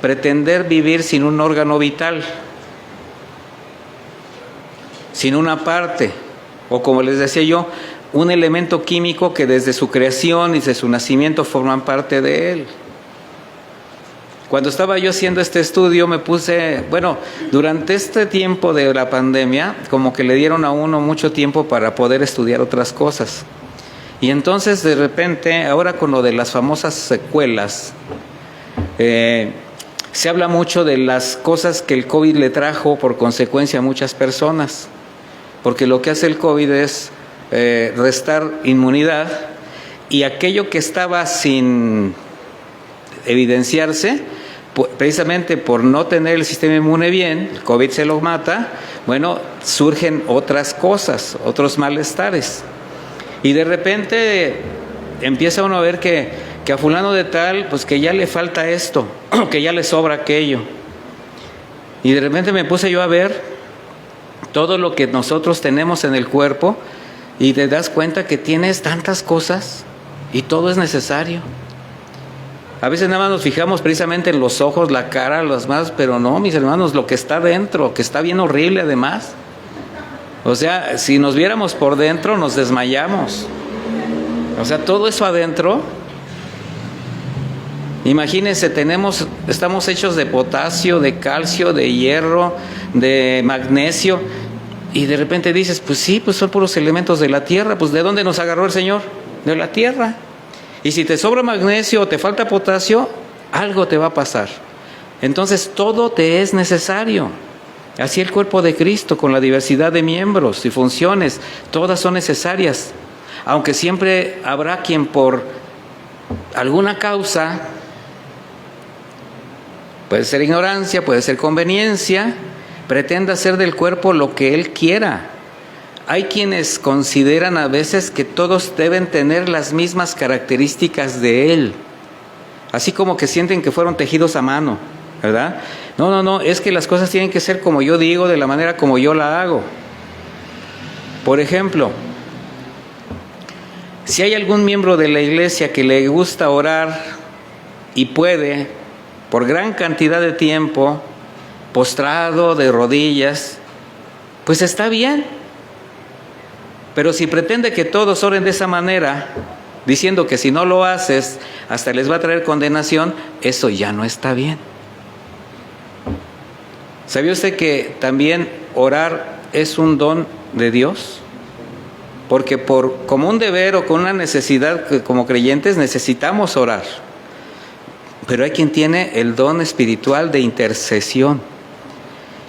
pretender vivir sin un órgano vital, sin una parte, o como les decía yo, un elemento químico que desde su creación y desde su nacimiento forman parte de él. Cuando estaba yo haciendo este estudio me puse, durante este tiempo de la pandemia, como que le dieron a uno mucho tiempo para poder estudiar otras cosas. Y entonces de repente, ahora con lo de las famosas secuelas, se habla mucho de las cosas que el COVID le trajo por consecuencia a muchas personas. Porque lo que hace el COVID es restar inmunidad, y aquello que estaba sin evidenciarse, precisamente por no tener el sistema inmune bien, el COVID se lo mata, surgen otras cosas, otros malestares. Y de repente empieza uno a ver que a fulano de tal, pues que ya le falta esto, que ya le sobra aquello. Y de repente me puse yo a ver todo lo que nosotros tenemos en el cuerpo, y te das cuenta que tienes tantas cosas y todo es necesario. A veces nada más nos fijamos precisamente en los ojos, la cara, las manos, pero no, mis hermanos, lo que está dentro, que está bien horrible además. O sea, si nos viéramos por dentro nos desmayamos. O sea, todo eso adentro, imagínense, estamos hechos de potasio, de calcio, de hierro, de magnesio, y de repente dices, pues sí, pues son puros elementos de la tierra. Pues ¿de dónde nos agarró el Señor? De la tierra. Y si te sobra magnesio o te falta potasio, algo te va a pasar. Entonces todo te es necesario. Así el cuerpo de Cristo, con la diversidad de miembros y funciones, todas son necesarias. Aunque siempre habrá quien por alguna causa, puede ser ignorancia, puede ser conveniencia, pretenda hacer del cuerpo lo que él quiera. Hay quienes consideran a veces que todos deben tener las mismas características de él, así como que sienten que fueron tejidos a mano, ¿verdad? No, es que las cosas tienen que ser como yo digo, de la manera como yo la hago. Por ejemplo, si hay algún miembro de la iglesia que le gusta orar y puede, por gran cantidad de tiempo, postrado, de rodillas, pues está bien. Pero si pretende que todos oren de esa manera, diciendo que si no lo haces, hasta les va a traer condenación, eso ya no está bien. ¿Sabía usted que también orar es un don de Dios? Porque como un deber o con una necesidad, como creyentes necesitamos orar. Pero hay quien tiene el don espiritual de intercesión.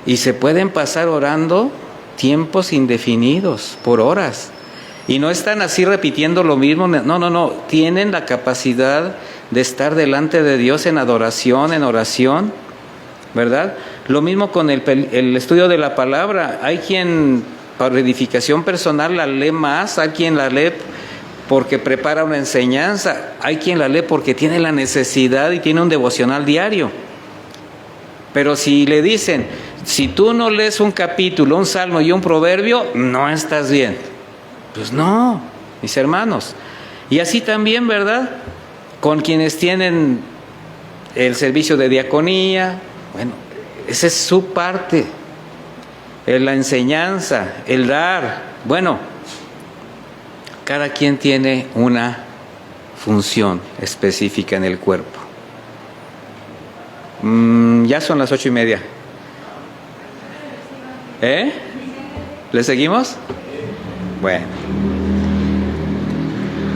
Y se pueden pasar orando tiempos indefinidos, por horas. Y no están así repitiendo lo mismo. No. Tienen la capacidad de estar delante de Dios en adoración, en oración, ¿verdad? Lo mismo con el estudio de la palabra. Hay quien para edificación personal la lee más, hay quien la lee porque prepara una enseñanza, hay quien la lee porque tiene la necesidad y tiene un devocional diario. Pero si le dicen, si tú no lees un capítulo, un salmo y un proverbio, no estás bien. Pues no, mis hermanos. Y así también, ¿verdad? Con quienes tienen el servicio de diaconía, esa es su parte. La enseñanza, el dar. Cada quien tiene una función específica en el cuerpo. Ya son las 8:30. ¿Le seguimos? Bueno.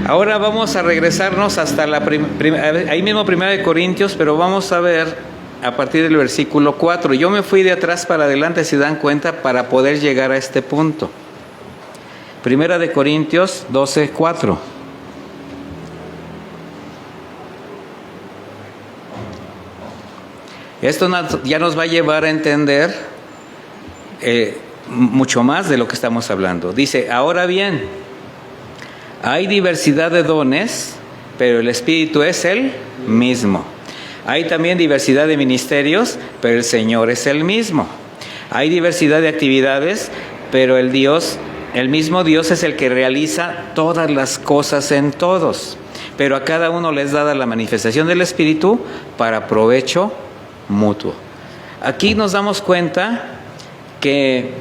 Ahora vamos a regresarnos hasta ahí mismo 1 Corintios, pero vamos a ver a partir del versículo 4. Yo me fui de atrás para adelante, si dan cuenta, para poder llegar a este punto. 1 Corintios 12, 4. Esto ya nos va a llevar a entender mucho más de lo que estamos hablando. Dice, ahora bien, hay diversidad de dones, pero el Espíritu es el mismo. Hay también diversidad de ministerios, pero el Señor es el mismo. Hay diversidad de actividades, pero el mismo Dios es el que realiza todas las cosas en todos. Pero a cada uno les dada la manifestación del Espíritu para provecho mutuo. Aquí nos damos cuenta que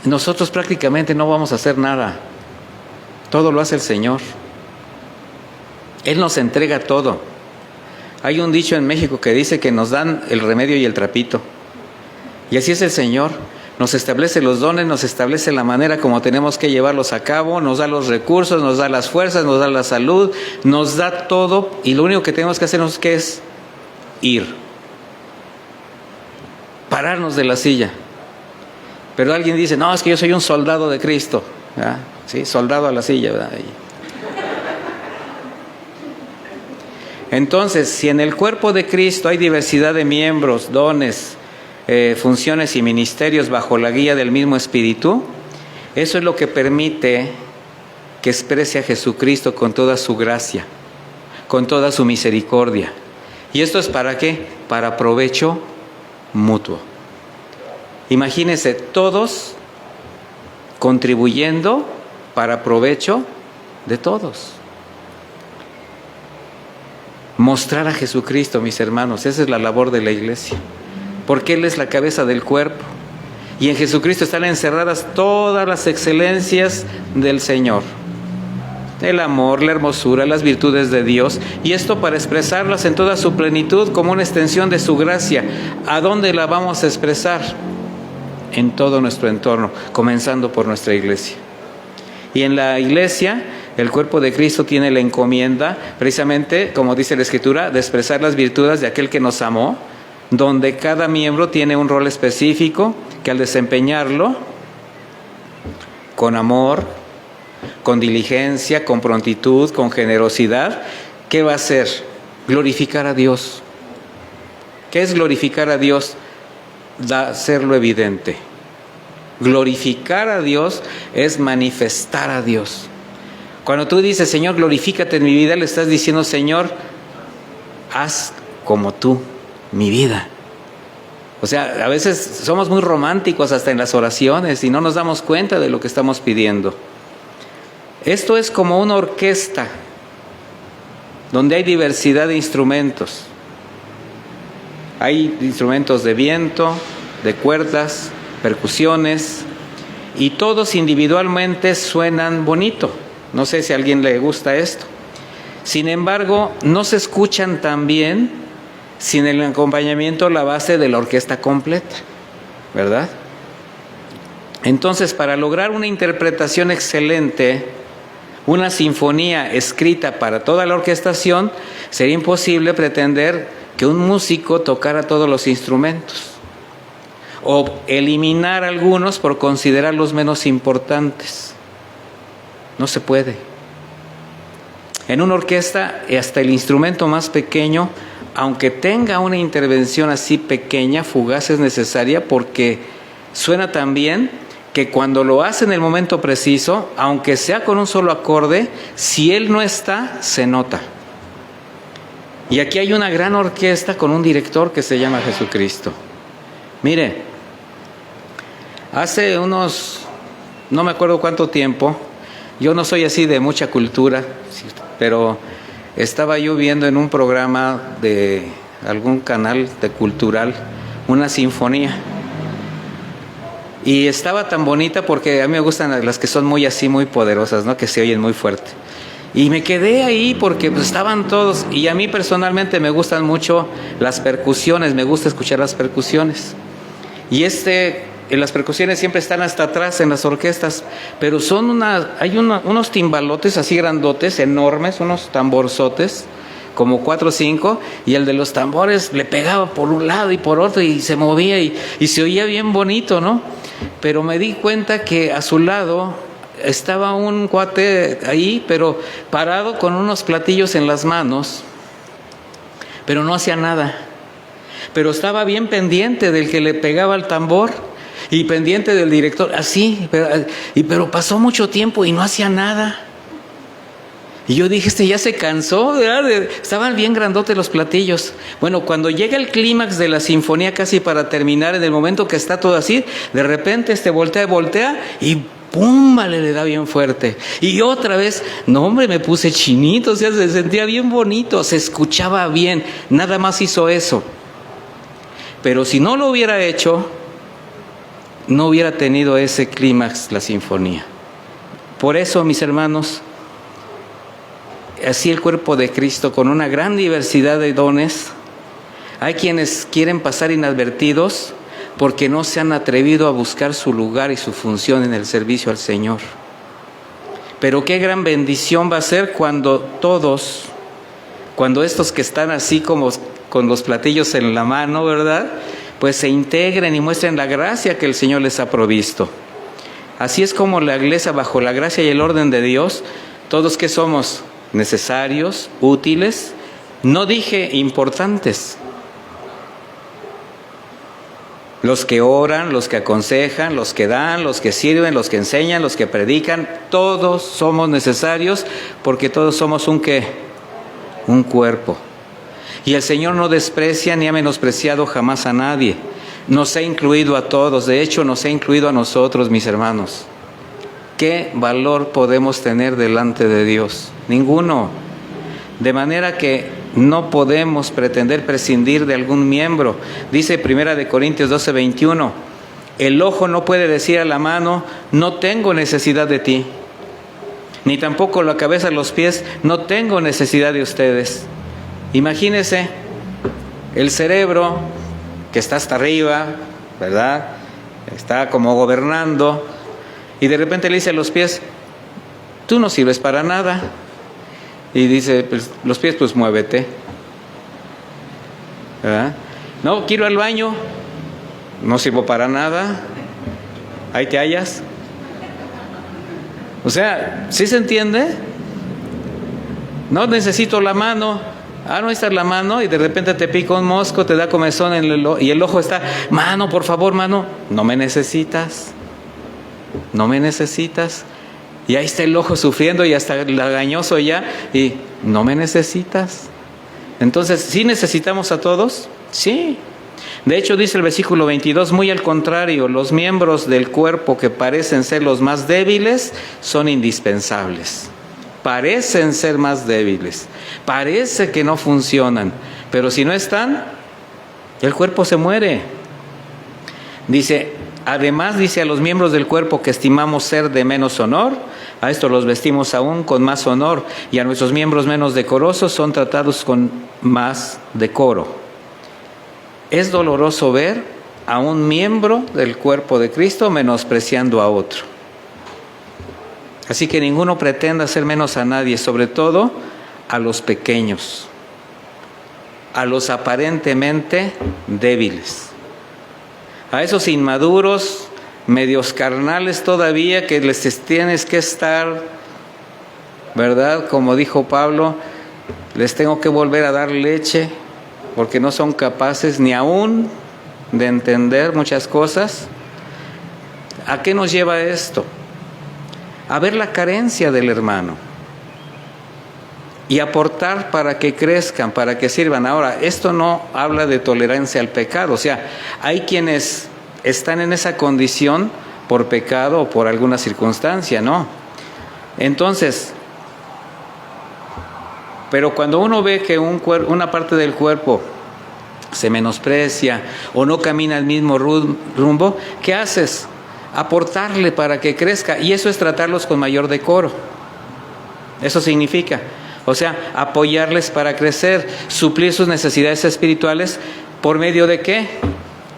nosotros prácticamente no vamos a hacer nada. Todo lo hace el Señor. Él nos entrega todo. Hay un dicho en México que dice que nos dan el remedio y el trapito. Y así es el Señor. Nos establece los dones, nos establece la manera como tenemos que llevarlos a cabo, nos da los recursos, nos da las fuerzas, nos da la salud, nos da todo. Y lo único que tenemos que hacer es ir. Pararnos de la silla. Pero alguien dice, no, es que yo soy un soldado de Cristo. ¿Verdad? Sí, soldado a la silla, ¿verdad? Entonces, si en el cuerpo de Cristo hay diversidad de miembros, dones, funciones y ministerios bajo la guía del mismo Espíritu, eso es lo que permite que exprese a Jesucristo con toda su gracia, con toda su misericordia. ¿Y esto es para qué? Para provecho mutuo. Imagínense, todos contribuyendo para provecho de todos. Mostrar a Jesucristo, mis hermanos, esa es la labor de la iglesia, porque Él es la cabeza del cuerpo y en Jesucristo están encerradas todas las excelencias del Señor, el amor, la hermosura, las virtudes de Dios, y esto para expresarlas en toda su plenitud como una extensión de su gracia. ¿A dónde la vamos a expresar? En todo nuestro entorno, comenzando por nuestra iglesia. Y en la iglesia, el cuerpo de Cristo tiene la encomienda, precisamente, como dice la Escritura, de expresar las virtudes de aquel que nos amó, donde cada miembro tiene un rol específico que al desempeñarlo con amor, con diligencia, con prontitud, con generosidad, ¿qué va a hacer? Glorificar a Dios. ¿Qué es glorificar a Dios? Hacerlo evidente. Glorificar a Dios es manifestar a Dios. Cuando tú dices, Señor, glorifícate en mi vida, le estás diciendo, Señor, haz como tú mi vida. O sea, a veces somos muy románticos hasta en las oraciones y no nos damos cuenta de lo que estamos pidiendo. Esto es como una orquesta donde hay diversidad de instrumentos. Hay instrumentos de viento, de cuerdas, percusiones, y todos individualmente suenan bonito. No sé si a alguien le gusta esto. Sin embargo, no se escuchan tan bien sin el acompañamiento, la base de la orquesta completa, ¿verdad? Entonces, para lograr una interpretación excelente, una sinfonía escrita para toda la orquestación, sería imposible pretender que un músico tocara todos los instrumentos o eliminar algunos por considerarlos menos importantes. No se puede. En una orquesta, hasta el instrumento más pequeño, aunque tenga una intervención así pequeña, fugaz, es necesaria, porque suena tan bien que cuando lo hace en el momento preciso, aunque sea con un solo acorde, si él no está, se nota. Y aquí hay una gran orquesta con un director que se llama Jesucristo. Mire, hace no me acuerdo cuánto tiempo, yo no soy así de mucha cultura, pero estaba yo viendo en un programa de algún canal de cultural una sinfonía. Y estaba tan bonita porque a mí me gustan las que son muy así, muy poderosas, ¿no? Que se oyen muy fuerte. Y me quedé ahí porque pues, estaban todos. Y a mí personalmente me gustan mucho las percusiones, me gusta escuchar las percusiones. Y este las percusiones siempre están hasta atrás en las orquestas, pero hay unos timbalotes así grandotes, enormes, unos tamborzotes, como 4 o 5, y el de los tambores le pegaba por un lado y por otro y se movía y se oía bien bonito, ¿no? Pero me di cuenta que a su lado estaba un cuate ahí, pero parado con unos platillos en las manos, pero no hacía nada. Pero estaba bien pendiente del que le pegaba al tambor y pendiente del director, así, pero pasó mucho tiempo y no hacía nada. Y yo dije, ya se cansó, ¿verdad? Estaban bien grandotes los platillos. Bueno, cuando llega el clímax de la sinfonía, casi para terminar, en el momento que está todo así, de repente voltea y ¡pum! Le da bien fuerte. Y otra vez, no hombre, me puse chinito, o sea, se sentía bien bonito, se escuchaba bien, nada más hizo eso. Pero si no lo hubiera hecho, no hubiera tenido ese clímax la sinfonía. Por eso, mis hermanos, así el cuerpo de Cristo, con una gran diversidad de dones, hay quienes quieren pasar inadvertidos porque no se han atrevido a buscar su lugar y su función en el servicio al Señor. Pero qué gran bendición va a ser cuando estos que están así como con los platillos en la mano, ¿verdad?, pues se integren y muestren la gracia que el Señor les ha provisto. Así es como la iglesia, bajo la gracia y el orden de Dios, todos que somos necesarios, útiles, no dije importantes. Los que oran, los que aconsejan, los que dan, los que sirven, los que enseñan, los que predican, todos somos necesarios porque todos somos un cuerpo. Y el Señor no desprecia ni ha menospreciado jamás a nadie. Nos ha incluido a todos, de hecho nos ha incluido a nosotros, mis hermanos. ¿Qué valor podemos tener delante de Dios? Ninguno. De manera que no podemos pretender prescindir de algún miembro. Dice 1 Corintios 12:21, el ojo no puede decir a la mano, no tengo necesidad de ti. Ni tampoco la cabeza, los pies, no tengo necesidad de ustedes. Imagínese el cerebro que está hasta arriba, ¿verdad? Está como gobernando, y de repente le dice a los pies, tú no sirves para nada. Y dice, pues, los pies, pues muévete, ¿verdad? No, quiero ir al baño, no sirvo para nada, ahí te hallas. O sea, ¿sí se entiende? No necesito la mano. No está la mano y de repente te pica un mosco, te da comezón y el ojo está, mano, por favor, mano, no me necesitas. Y ahí está el ojo sufriendo y hasta lagañoso ya, y no me necesitas. Entonces, ¿sí necesitamos a todos? Sí. De hecho, dice el versículo 22, muy al contrario, los miembros del cuerpo que parecen ser los más débiles son indispensables. Parecen ser más débiles, parece que no funcionan, pero si no están, el cuerpo se muere. Dice, además dice a los miembros del cuerpo que estimamos ser de menos honor, a estos los vestimos aún con más honor, y a nuestros miembros menos decorosos son tratados con más decoro. Es doloroso ver a un miembro del cuerpo de Cristo menospreciando a otro. Así que ninguno pretenda hacer menos a nadie, sobre todo a los pequeños, a los aparentemente débiles, a esos inmaduros, medios carnales todavía, que les tienes que estar, ¿verdad? Como dijo Pablo, les tengo que volver a dar leche, porque no son capaces ni aún de entender muchas cosas. ¿A qué nos lleva esto? A ver la carencia del hermano y aportar para que crezcan, para que sirvan. Ahora, esto no habla de tolerancia al pecado, o sea, hay quienes están en esa condición por pecado o por alguna circunstancia, ¿no? Entonces, pero cuando uno ve que una parte del cuerpo se menosprecia o no camina el mismo rumbo, ¿qué haces? Aportarle para que crezca, y eso es tratarlos con mayor decoro. Eso significa, o sea, apoyarles para crecer, suplir sus necesidades espirituales, ¿por medio de qué?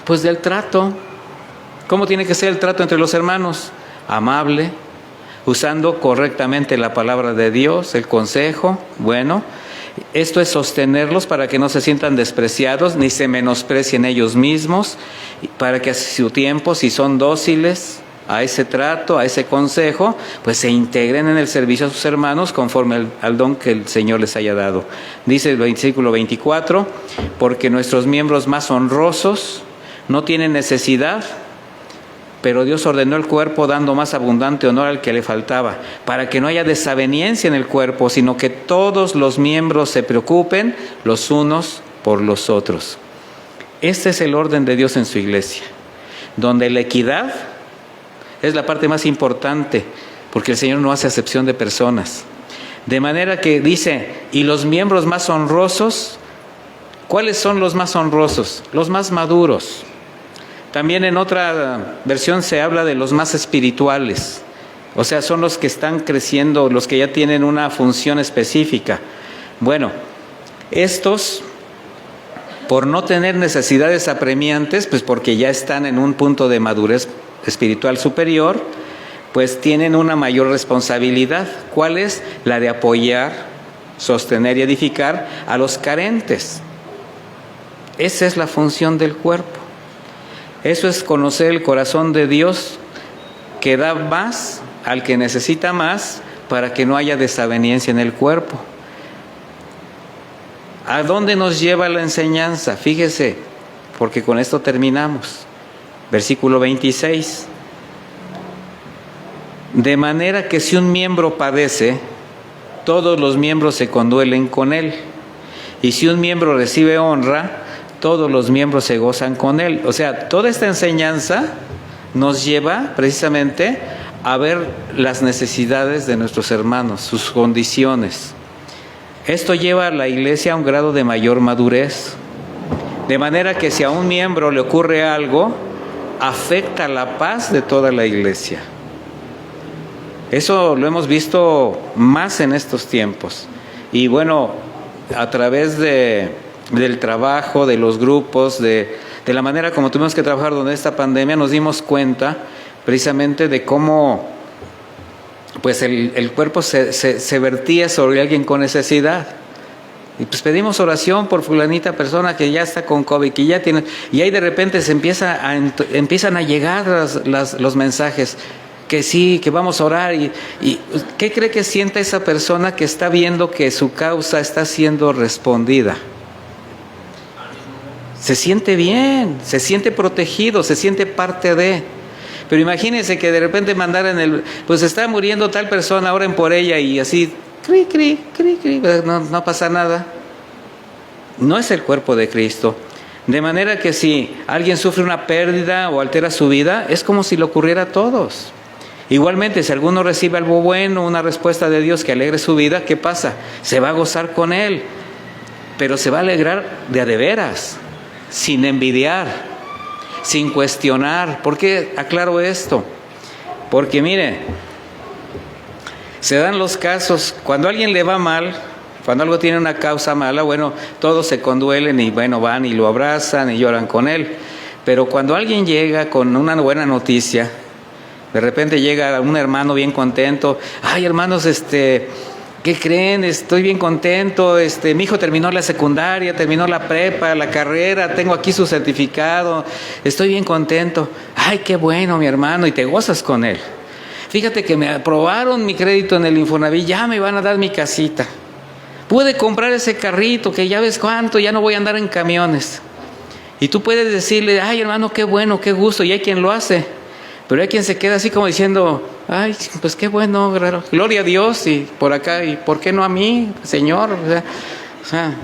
Pues del trato. ¿Cómo tiene que ser el trato entre los hermanos? Amable, usando correctamente la palabra de Dios, el consejo. Bueno, esto es sostenerlos para que no se sientan despreciados ni se menosprecien ellos mismos, para que a su tiempo, si son dóciles a ese trato, a ese consejo, pues se integren en el servicio a sus hermanos conforme al don que el Señor les haya dado. Dice el versículo 24, porque nuestros miembros más honrosos no tienen necesidad, pero Dios ordenó el cuerpo dando más abundante honor al que le faltaba, para que no haya desaveniencia en el cuerpo, sino que todos los miembros se preocupen los unos por los otros. Este es el orden de Dios en su iglesia, donde la equidad es la parte más importante, porque el Señor no hace acepción de personas. De manera que dice, y los miembros más honrosos, ¿cuáles son los más honrosos? Los más maduros. También en otra versión se habla de los más espirituales, o sea, son los que están creciendo, los que ya tienen una función específica. Bueno, estos, por no tener necesidades apremiantes, pues porque ya están en un punto de madurez espiritual superior, pues tienen una mayor responsabilidad. ¿Cuál es? La de apoyar, sostener y edificar a los carentes. Esa es la función del cuerpo. Eso es conocer el corazón de Dios, que da más al que necesita más, para que no haya desaveniencia en el cuerpo. ¿A dónde nos lleva la enseñanza? Fíjese, porque con esto terminamos. Versículo 26. De manera que si un miembro padece, todos los miembros se conduelen con él. Y si un miembro recibe honra, todos los miembros se gozan con él. O sea, toda esta enseñanza nos lleva precisamente a ver las necesidades de nuestros hermanos, sus condiciones. Esto lleva a la iglesia a un grado de mayor madurez. De manera que si a un miembro le ocurre algo, afecta la paz de toda la iglesia. Eso lo hemos visto más en estos tiempos. Y bueno, a través del trabajo, de los grupos, de la manera como tuvimos que trabajar durante esta pandemia, nos dimos cuenta precisamente de cómo pues el cuerpo se vertía sobre alguien con necesidad. Y pues pedimos oración por fulanita persona que ya está con COVID, que ya tiene, y ahí de repente empiezan a llegar los mensajes, que sí, que vamos a orar, y ¿qué cree que sienta esa persona que está viendo que su causa está siendo respondida? Se siente bien, se siente protegido, se siente parte de. Pero imagínense que de repente mandaran pues está muriendo tal persona, oren por ella, y así, cri, cri, cri, cri, no pasa nada. No es el cuerpo de Cristo. De manera que si alguien sufre una pérdida o altera su vida, es como si le ocurriera a todos. Igualmente, si alguno recibe algo bueno, una respuesta de Dios que alegre su vida, ¿qué pasa? Se va a gozar con él, pero se va a alegrar de a de veras, sin envidiar, sin cuestionar. ¿Por qué aclaro esto? Porque mire, se dan los casos, cuando a alguien le va mal, cuando algo tiene una causa mala, bueno, todos se conduelen y bueno, van y lo abrazan y lloran con él. Pero cuando alguien llega con una buena noticia, de repente llega un hermano bien contento, ay hermanos, ¿qué creen? Estoy bien contento, mi hijo terminó la secundaria, terminó la prepa, la carrera, tengo aquí su certificado, estoy bien contento. Ay, qué bueno, mi hermano, y te gozas con él. Fíjate que me aprobaron mi crédito en el Infonavit, ya me van a dar mi casita. Pude comprar ese carrito que ya ves cuánto, ya no voy a andar en camiones. Y tú puedes decirle, ay hermano, qué bueno, qué gusto, y hay quien lo hace. Pero hay quien se queda así como diciendo, ay, pues qué bueno, gloria a Dios, y por acá, y ¿por qué no a mí, Señor? O sea,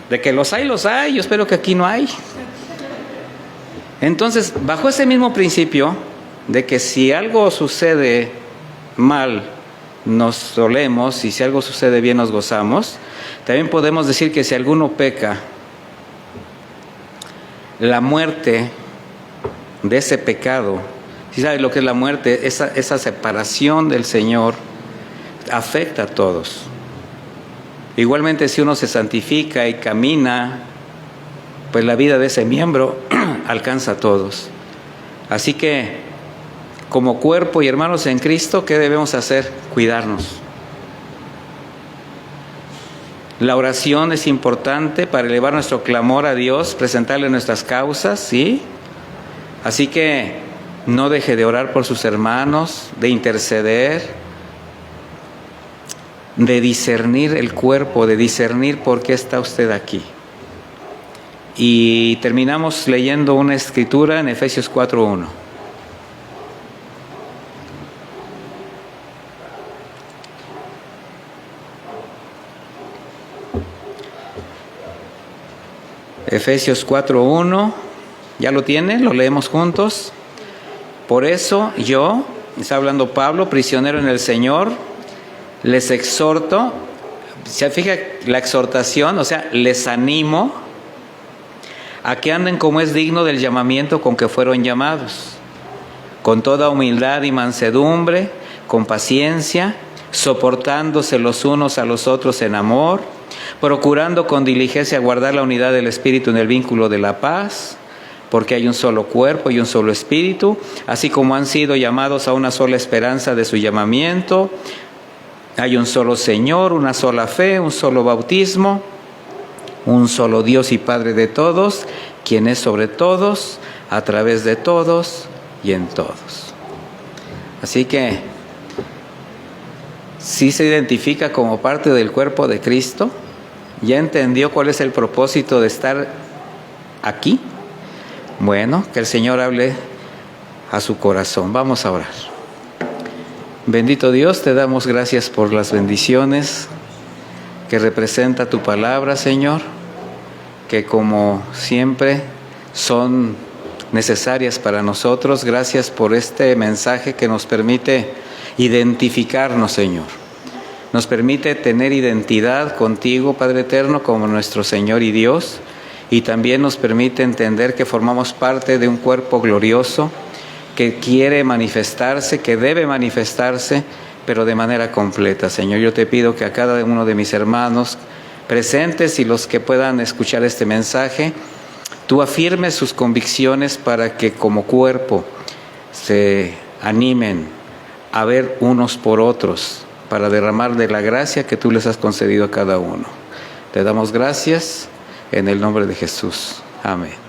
de que los hay, yo espero que aquí no hay. Entonces, bajo ese mismo principio, de que si algo sucede mal, nos dolemos, y si algo sucede bien, nos gozamos, también podemos decir que si alguno peca, la muerte de ese pecado, ¿sí sabe lo que es la muerte? Esa separación del Señor afecta a todos. Igualmente, si uno se santifica y camina, pues la vida de ese miembro alcanza a todos. Así que, como cuerpo y hermanos en Cristo, ¿qué debemos hacer? Cuidarnos. La oración es importante para elevar nuestro clamor a Dios, presentarle nuestras causas, ¿sí? Así que no deje de orar por sus hermanos, de interceder, de discernir el cuerpo, de discernir por qué está usted aquí. Y terminamos leyendo una escritura en Efesios 4:1. Efesios 4:1, ¿ya lo tienen? Lo leemos juntos. Por eso yo, está hablando Pablo, prisionero en el Señor, les exhorto, se fija la exhortación, o sea, les animo a que anden como es digno del llamamiento con que fueron llamados, con toda humildad y mansedumbre, con paciencia, soportándose los unos a los otros en amor, procurando con diligencia guardar la unidad del Espíritu en el vínculo de la paz, porque hay un solo cuerpo y un solo Espíritu, así como han sido llamados a una sola esperanza de su llamamiento. Hay un solo Señor, una sola fe, un solo bautismo, un solo Dios y Padre de todos, quien es sobre todos, a través de todos y en todos. Así que, si se identifica como parte del cuerpo de Cristo, ya entendió cuál es el propósito de estar aquí. Bueno, que el Señor hable a su corazón. Vamos a orar. Bendito Dios, te damos gracias por las bendiciones que representa tu palabra, Señor, que como siempre son necesarias para nosotros. Gracias por este mensaje que nos permite identificarnos, Señor. Nos permite tener identidad contigo, Padre Eterno, como nuestro Señor y Dios, y también nos permite entender que formamos parte de un cuerpo glorioso que quiere manifestarse, que debe manifestarse, pero de manera completa. Señor, yo te pido que a cada uno de mis hermanos presentes y los que puedan escuchar este mensaje, tú afirmes sus convicciones para que como cuerpo se animen a ver unos por otros, para derramar de la gracia que tú les has concedido a cada uno. Te damos gracias en el nombre de Jesús. Amén.